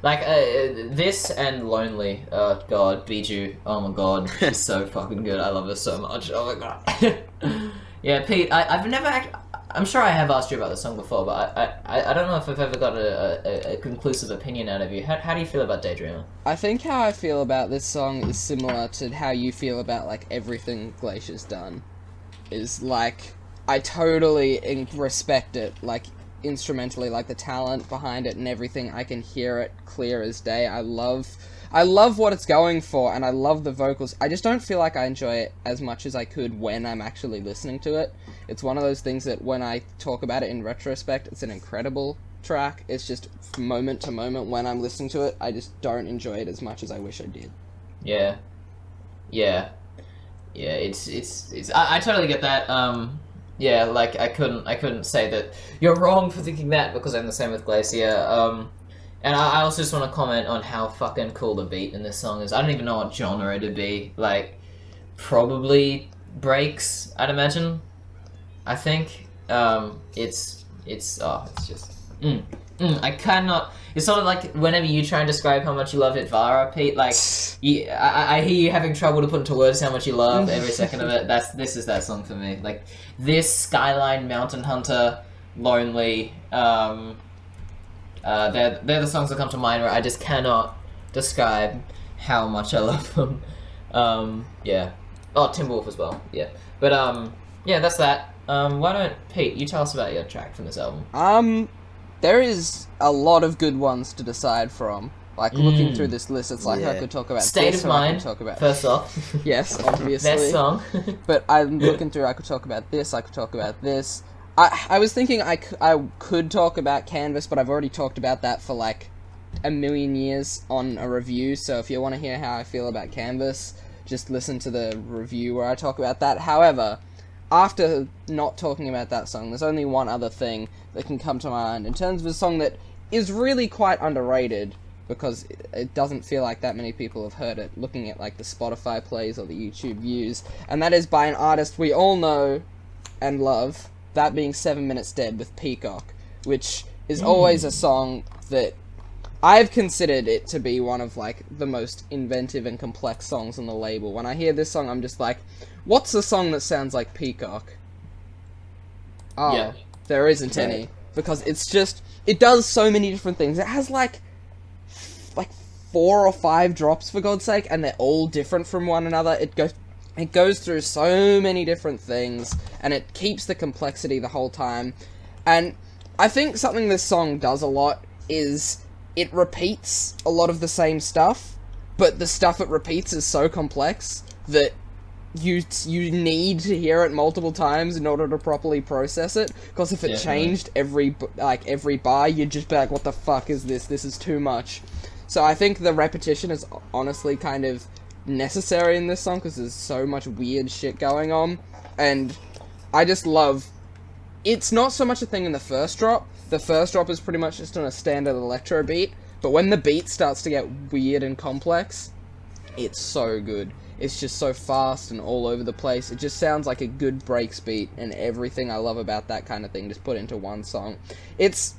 This and Lonely. Oh, God. Bijou. Oh, my God. She's so fucking good. I love her so much. Oh, my God. Yeah, Pete, I've never... I'm sure I have asked you about this song before, but I don't know if I've ever got a conclusive opinion out of you. How do you feel about Daydreamer? I think how I feel about this song is similar to how you feel about, like, everything Glacier's done. Is, like, I totally respect it, like, instrumentally, like, the talent behind it and everything. I can hear it clear as day. I love what it's going for, and I love the vocals. I just don't feel like I enjoy it as much as I could when I'm actually listening to it. It's one of those things that when I talk about it in retrospect, it's an incredible track. It's just moment to moment when I'm listening to it, I just don't enjoy it as much as I wish I did. Yeah. It's I totally get that. Yeah, like I couldn't say that you're wrong for thinking that, because I'm the same with Glacier. And I also just want to comment on how fucking cool the beat in this song is. I don't even know what genre it'd be. Like, probably breaks, I'd imagine. I think. It's just... I cannot... It's sort of like whenever you try and describe how much you love Itvara, Pete, like, I hear you having trouble to put into words how much you love every second of it. This is that song for me. Like, this, Skyline, Mountain Hunter, Lonely, they're the songs that come to mind where I just cannot describe how much I love them. Yeah. Oh, Timberwolf as well. Yeah. But yeah, that's that. Why don't Pete, you tell us about your track from this album? There is a lot of good ones to decide from. Like, looking through this list, it's like I could talk about State this, of or I Mind, could talk about... first off. Yes, obviously. Best song. But I'm looking through, I could talk about this, I could talk about this. I was thinking I could talk about Canvas, but I've already talked about that for like a million years on a review, so if you want to hear how I feel about Canvas, just listen to the review where I talk about that. However, after not talking about that song, there's only one other thing that can come to mind in terms of a song that is really quite underrated, because it doesn't feel like that many people have heard it, looking at like the Spotify plays or the YouTube views, and that is by an artist we all know and love, that being 7 Minutes Dead with Peacock, which is always a song that I've considered it to be one of like the most inventive and complex songs on the label. When I hear this song, I'm just like, what's a song that sounds like Peacock? Oh, yeah. There isn't any, because it's just, it does so many different things. It has like 4 or 5 drops, for God's sake, and they're all different from one another. It goes through so many different things, and it keeps the complexity the whole time. And I think something this song does a lot is it repeats a lot of the same stuff, but the stuff it repeats is so complex that you need to hear it multiple times in order to properly process it, because if it changed every bar, you'd just be like, what the fuck is this? This is too much. So I think the repetition is honestly kind of necessary in this song, because there's so much weird shit going on, and I just love... It's not so much a thing in the first drop. The first drop is pretty much just on a standard electro beat, but when the beat starts to get weird and complex, it's so good. It's just so fast and all over the place. It just sounds like a good breaks beat, and everything I love about that kind of thing just put into one song. It's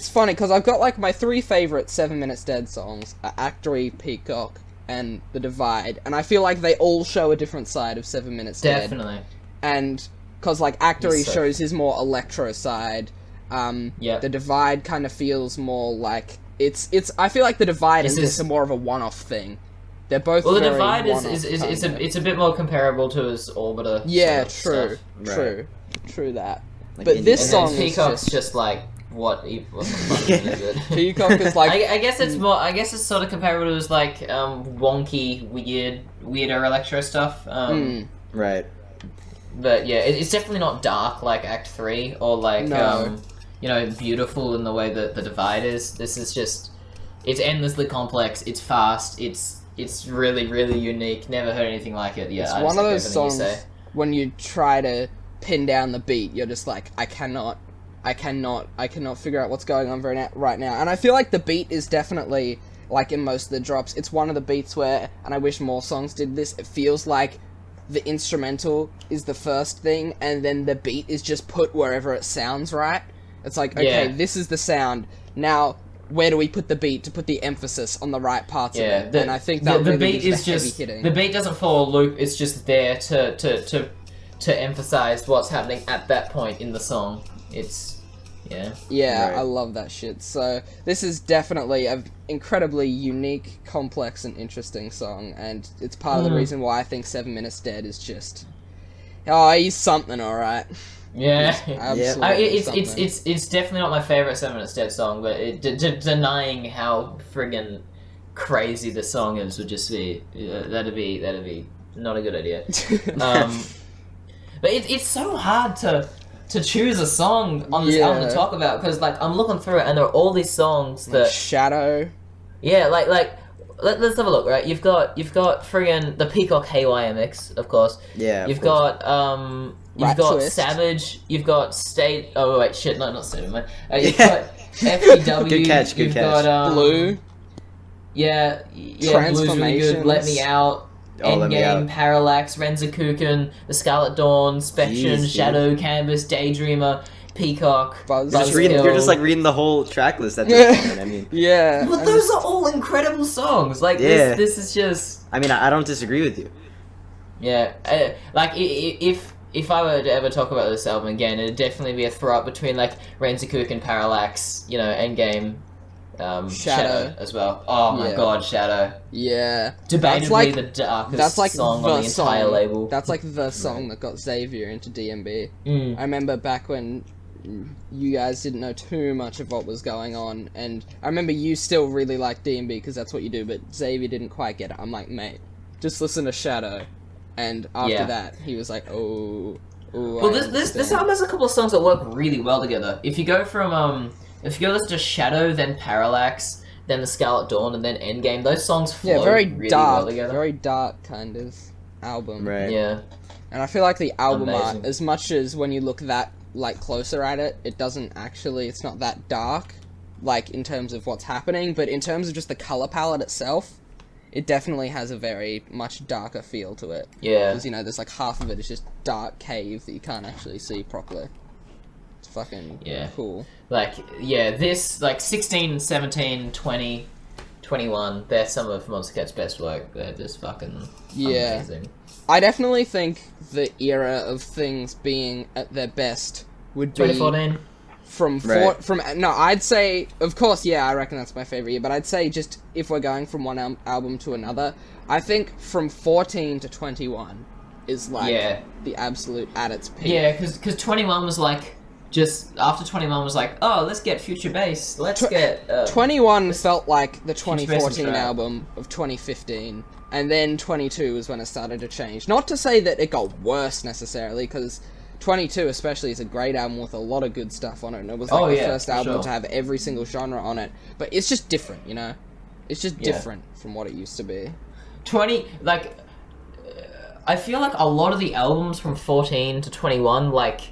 funny, because I've got like my 3 favorite 7 Minutes Dead songs are Actory, Peacock, and The Divide, and I feel like they all show a different side of 7 Minutes Dead. Definitely. And because like Actory shows his more electro side, The Divide kind of feels more like it's. I feel like The Divide and this are more of a one-off thing. They're both The very Divide it's a bit more comparable to his Orbiter. Yeah, true that. Like but this song Peacock's is just like what the fuck is it? Peacock is like I guess it's more. I guess it's sort of comparable to his like wonky, weirder electro stuff. Right. But yeah, it's definitely not dark like Act 3 or like beautiful in the way that The Divide is. This is just, it's endlessly complex. It's fast. It's really, really unique. Never heard anything like it. Yeah, it's one of those songs when you try to pin down the beat, you're just like, I cannot figure out what's going on right now. And I feel like the beat is definitely like in most of the drops. It's one of the beats where, and I wish more songs did this, it feels like the instrumental is the first thing, and then the beat is just put wherever it sounds right. It's like, okay, this is the sound. Now, where do we put the beat to put the emphasis on the right parts of it? And I think that the really beat gives is the just heavy hitting. the beat doesn't follow a loop. It's just there to emphasize what's happening at that point in the song. It's Yeah, Right. I love that shit. So this is definitely an incredibly unique, complex, and interesting song, and it's part of the reason why I think 7 Minutes Dead is just, oh, he's something, all right. Yeah. Absolutely It's definitely not my favorite 7 Minutes Dead song, but denying how friggin' crazy the song is would just be that'd be not a good idea. But it's so hard to choose a song on this album to talk about, because like I'm looking through it and there are all these songs that Shadow. Yeah, let's have a look. Right, you've got friggin' the Peacock Haywire mix, of course. Yeah. You've got Rat Twist. Savage. You've got State. Oh wait, shit, no, not Savage, man. You've got FPW. Good catch. You've got Blue. Yeah, Blue's really good. Let Me Out. Let Me Out. Endgame, Parallax, Renzakuken, The Scarlet Dawn, Spection, Jeez, Shadow, Canvas, Daydreamer, Peacock. Buzzkill. You're just like reading the whole track list at this point. I mean, Yeah. But those are all incredible songs. Like this is just. I mean, I don't disagree with you. Yeah, like if I were to ever talk about this album again, it'd definitely be a throw up between like Renzakuken, Parallax, Endgame, Shadow as well. Oh my god, Shadow. Yeah. Debatably the darkest song on the entire label. That's like the song that got Xavier into DMB. I remember back when you guys didn't know too much of what was going on, and I remember you still really liked DMB because that's what you do, but Xavier didn't quite get it. I'm like, mate, just listen to Shadow. And after that, he was like, oh. Well, this album has a couple of songs that work really well together. If you go from if you go listen to Shadow, then Parallax, then The Scarlet Dawn, and then Endgame, those songs flow really well together. Very dark kind of album. Right. Yeah. And I feel like the album Amazing. art, as much as when you look that like closer at it, it doesn't actually, it's not that dark, like in terms of what's happening, but in terms of just the color palette itself, it definitely has a very much darker feel to it. Yeah. Because, there's like half of it is just dark cave that you can't actually see properly. It's fucking cool. Like, this, like, 16, 17, 20, 21, they're some of Monstercat's best work. They're just fucking amazing. I definitely think the era of things being at their best would be 2014. I'd say, of course, I reckon that's my favorite year, but I'd say just if we're going from one album to another, I think from 14 to 21 is like the absolute at its peak. Yeah, because 21 was like, just after 21 was like, oh, let's get future bass. Let's get 21 felt like the 2014 Bass album of 2015, and then 22 was when it started to change. Not to say that it got worse necessarily, because 22 especially is a great album with a lot of good stuff on it, and it was like the first album to have every single genre on it. But it's just different, It's just different from what it used to be. 20, like, I feel like a lot of the albums from 14 to 21, like,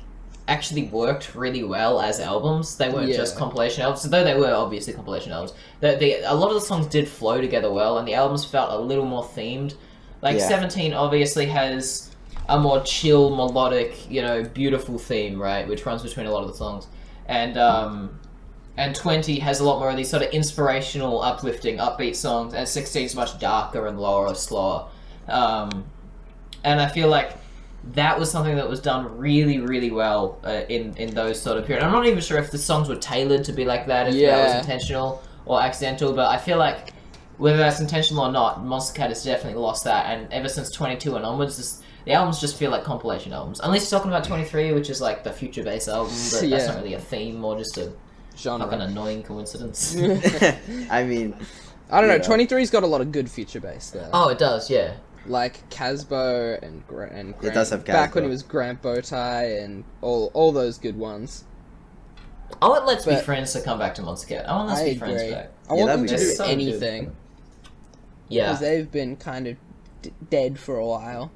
actually worked really well as albums. They weren't just compilation albums, though they were obviously compilation albums. A lot of the songs did flow together well, and the albums felt a little more themed. Like, 17 obviously has a more chill, melodic, beautiful theme, right, which runs between a lot of the songs. And 20 has a lot more of these sort of inspirational, uplifting, upbeat songs, and 16 is much darker and lower, slower. And I feel like that was something that was done really, really well in those sort of periods. I'm not even sure if the songs were tailored to be like that, if that was intentional or accidental, but I feel like whether that's intentional or not, Monstercat has definitely lost that, and ever since 22 and onwards, the albums just feel like compilation albums. Unless you're talking about 23, which is like the future bass album, but that's not really a theme, more just a fucking annoying coincidence. I mean, I don't know. 23's got a lot of good future bass there. Oh, it does, yeah. Like Casbo and Grant. It does have Casbo. Back when it was Grant Bowtie and all those good ones. I want Let's Be Friends to come back to Monstercat. I want Let's Be Friends back. I want them to do so anything. Good. Yeah. Because they've been kind of dead for a while.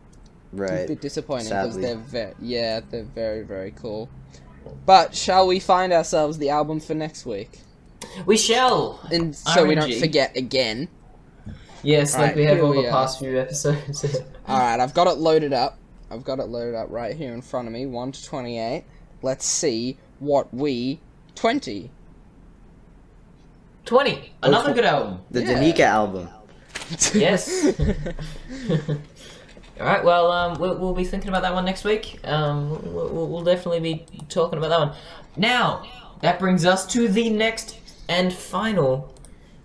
Right. It's a bit disappointing because Sadly. they're very, very cool. But shall we find ourselves the album for next week? We shall! And so we don't RNG. forget again. Yes, like Alright, we have here all we the are. past few episodes. Alright, I've got it loaded up. Right here in front of me, 1 to 28. Let's see what we... 20. 20! Another good album. The Yeah. Danica album. Yes. Alright, well, we'll be thinking about that one next week. We'll definitely be talking about that one. Now, that brings us to the next and final,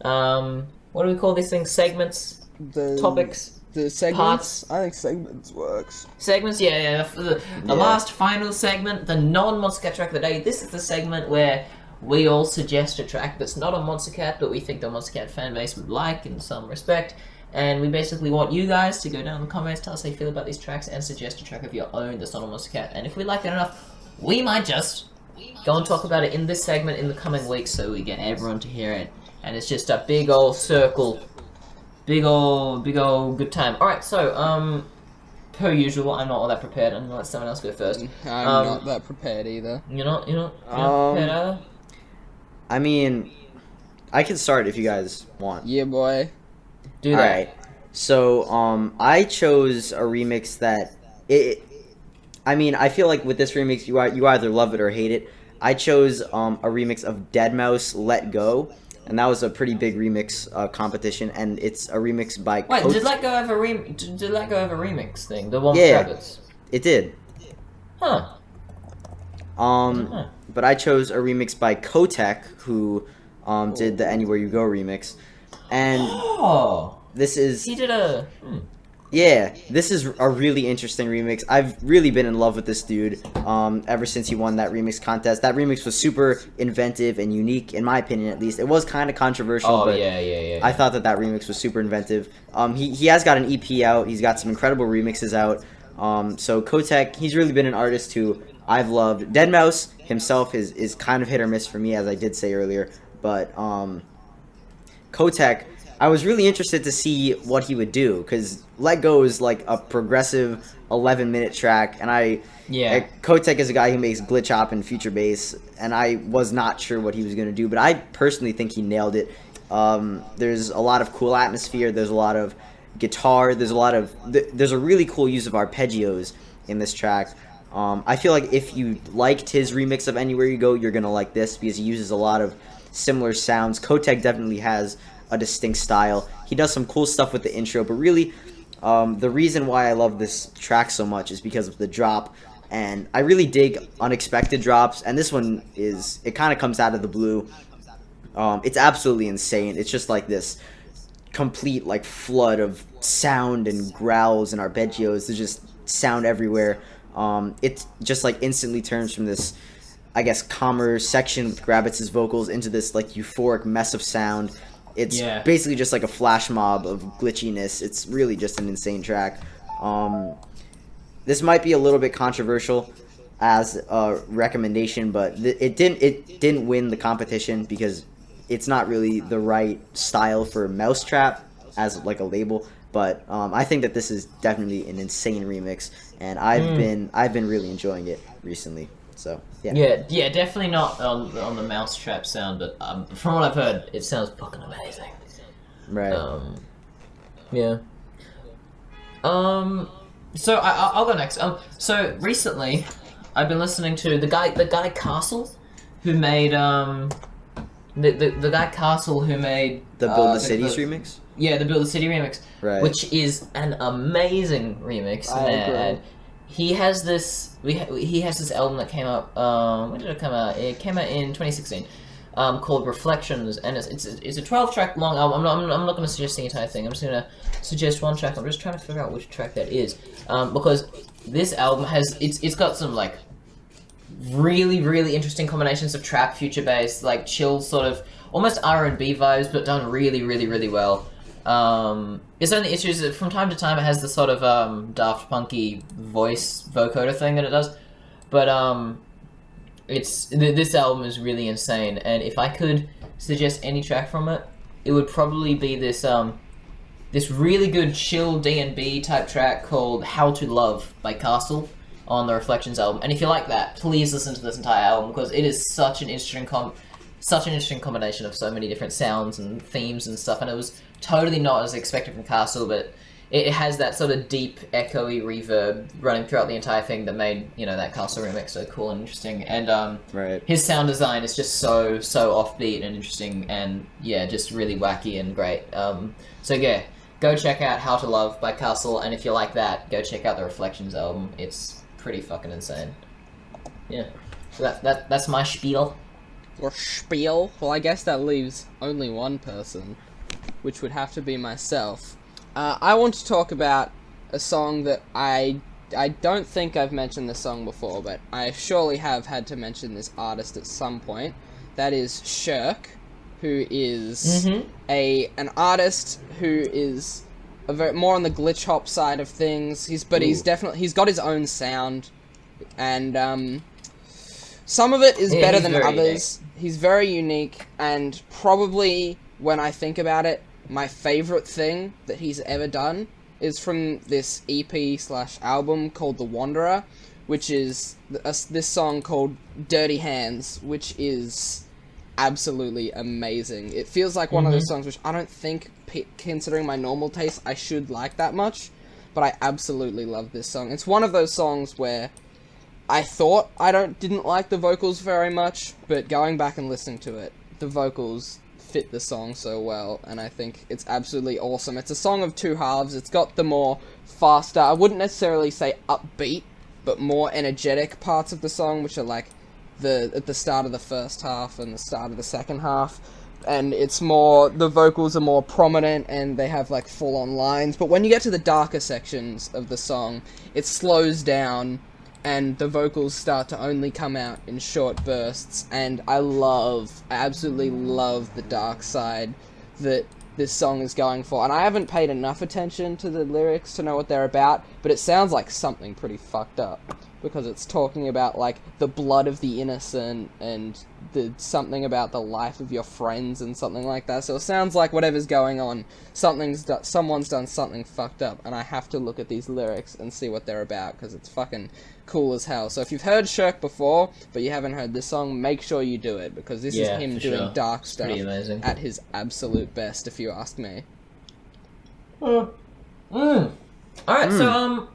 what do we call these things? Segments? The Topics? The segments? I think segments works. Segments, yeah. The last final segment, the non-Monstercat track of the day. This is the segment where we all suggest a track that's not a Monstercat, but we think the Monstercat fan base would like in some respect. And we basically want you guys to go down in the comments, tell us how you feel about these tracks, and suggest a track of your own that's not a Monstercat. And if we like it enough, we might just go and talk about it in this segment in the coming weeks so we get everyone to hear it. And it's just a big old circle. Big old good time. Alright, so, per usual, I'm not all that prepared. I'm gonna let someone else go first. I'm not that prepared either. You're not prepared either? I mean, I can start if you guys want. Yeah, boy. Do that. Alright. So, I chose a remix that I mean, I feel like with this remix, you either love it or hate it. I chose a remix of Deadmau5 Let Go, and that was a pretty big remix competition, and it's a remix by Wait, Coat- did Let Go have a remix thing? The one Yeah. with Travis? It did. Huh. But I chose a remix by Kotek, who did the Anywhere You Go remix, and Oh! this is He did a... Yeah, this is a really interesting remix. I've really been in love with this dude ever since he won that remix contest. That remix was super inventive and unique, in my opinion at least. It was kind of controversial, Oh, but yeah. I thought that remix was super inventive. He has got an EP out. He's got some incredible remixes out. So Kotek, he's really been an artist who I've loved. Deadmau5 himself is kind of hit or miss for me, as I did say earlier. But Kotek, I was really interested to see what he would do, because Let Go is like a progressive 11-minute track, and Kotek is a guy who makes glitch hop and future bass, and I was not sure what he was going to do, but I personally think he nailed it. There's a lot of cool atmosphere, there's a lot of guitar, there's a really cool use of arpeggios in this track. I feel like if you liked his remix of Anywhere You Go, you're going to like this, because he uses a lot of similar sounds. Kotek definitely has a distinct style. He does some cool stuff with the intro, but really, the reason why I love this track so much is because of the drop, and I really dig unexpected drops, and this one it kind of comes out of the blue. It's absolutely insane. It's just like this complete like flood of sound and growls and arpeggios. There's just sound everywhere. It just like instantly turns from this, I guess, calmer section with Gravitz's vocals into this like euphoric mess of sound. It's basically just like a flash mob of glitchiness. It's really just an insane track. This might be a little bit controversial as a recommendation, but it didn't win the competition because it's not really the right style for Mousetrap as like a label. But I think that this is definitely an insane remix, and I've been really enjoying it recently. So yeah, definitely not on the Mousetrap sound, but from what I've heard, it sounds fucking amazing. Right. Yeah. So I'll go next. So recently, I've been listening to the guy Castle, who made the guy Castle who made the Build the Cities remix. Yeah, the Build the City remix, right? Which is an amazing remix. I agree. And he has this. He has this album that came out. When did it come out? It came out in 2016. Called Reflections, and it's a 12-track long album. I'm not going to suggest the entire thing. I'm just going to suggest one track. I'm just trying to figure out which track that is, because this album it's got some like really interesting combinations of trap, future bass, like chill sort of almost R&B vibes, but done really well. Its only issue is that from time to time it has the sort of Daft Punky voice vocoder thing that it does, but this album is really insane, and if I could suggest any track from it, it would probably be this really good chill D&B type track called How to Love by Castle on the Reflections album. And if you like that, please listen to this entire album, because it is such an interesting such an interesting combination of so many different sounds and themes and stuff, and it was totally not as expected from Castle, but it has that sort of deep, echoey reverb running throughout the entire thing that made, you know, that Castle remix so cool and interesting. And Right. his sound design is just so offbeat and interesting, and yeah, just really wacky and great. So yeah, go check out How to Love by Castle, and if you like that, go check out the Reflections album. It's pretty fucking insane. Yeah, so that's my spiel. Or spiel? Well, I guess that leaves only one person, which would have to be myself. I want to talk about a song that I don't think I've mentioned this song before, but I surely have had to mention this artist at some point. That is Shirk, who is an artist who is more on the glitch hop side of things. He's got his own sound, and some of it is better than others. Unique. He's very unique, and probably when I think about it, my favourite thing that he's ever done is from this EP/album called The Wanderer, which is this song called Dirty Hands, which is absolutely amazing. It feels like one of those songs which I don't think, considering my normal taste, I should like that much, but I absolutely love this song. It's one of those songs where I thought didn't like the vocals very much, but going back and listening to it, the vocals fit the song so well, and I think it's absolutely awesome. It's a song of two halves. It's got the more faster, I wouldn't necessarily say upbeat, but more energetic parts of the song, which are like at the start of the first half and the start of the second half, and the vocals are more prominent and they have like full-on lines, but when you get to the darker sections of the song, it slows down and the vocals start to only come out in short bursts, and I absolutely love the dark side that this song is going for. And I haven't paid enough attention to the lyrics to know what they're about, but it sounds like something pretty fucked up, because it's talking about like the blood of the innocent and something about the life of your friends and something like that. So it sounds like whatever's going on, someone's done something fucked up, and I have to look at these lyrics and see what they're about, because it's fucking cool as hell. So if you've heard Shirk before, but you haven't heard this song, make sure you do it, because this is him doing dark stuff at his absolute best, if you ask me. Alright, so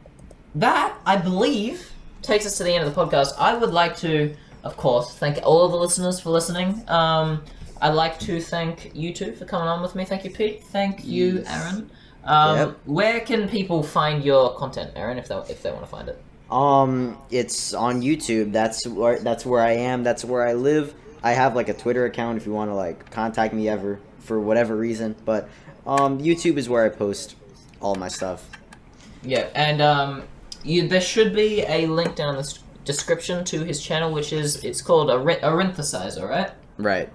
that, I believe, takes us to the end of the podcast. I would like to, of course, thank all of the listeners for listening. I'd like to thank you two for coming on with me. Thank you, Pete. Thank you, Aaron. Where can people find your content, Aaron, if they want to find it? It's on YouTube. That's where I am. That's where I live. I have like a Twitter account if you want to like contact me ever for whatever reason. But YouTube is where I post all my stuff. Yeah, and there should be a link down in the description to his channel, it's called a Synthesizer, right? Right.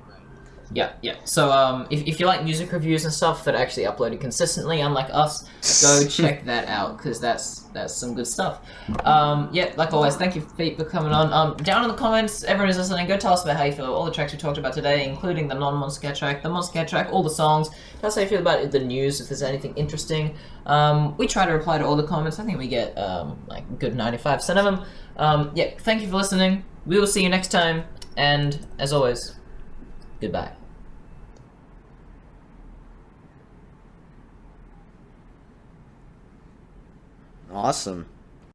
Yeah. So, if you like music reviews and stuff that are actually uploaded consistently, unlike us, go check that out, because that's some good stuff. Like always, thank you, Pete, for coming on. Down in the comments, everyone who's listening, go tell us about how you feel about all the tracks we talked about today, including the non-Monstercat track, the Monstercat track, all the songs. Tell us how you feel about the news, if there's anything interesting. We try to reply to all the comments. I think we get, like, a good 95% of them. Thank you for listening. We will see you next time, and, as always, goodbye. Awesome.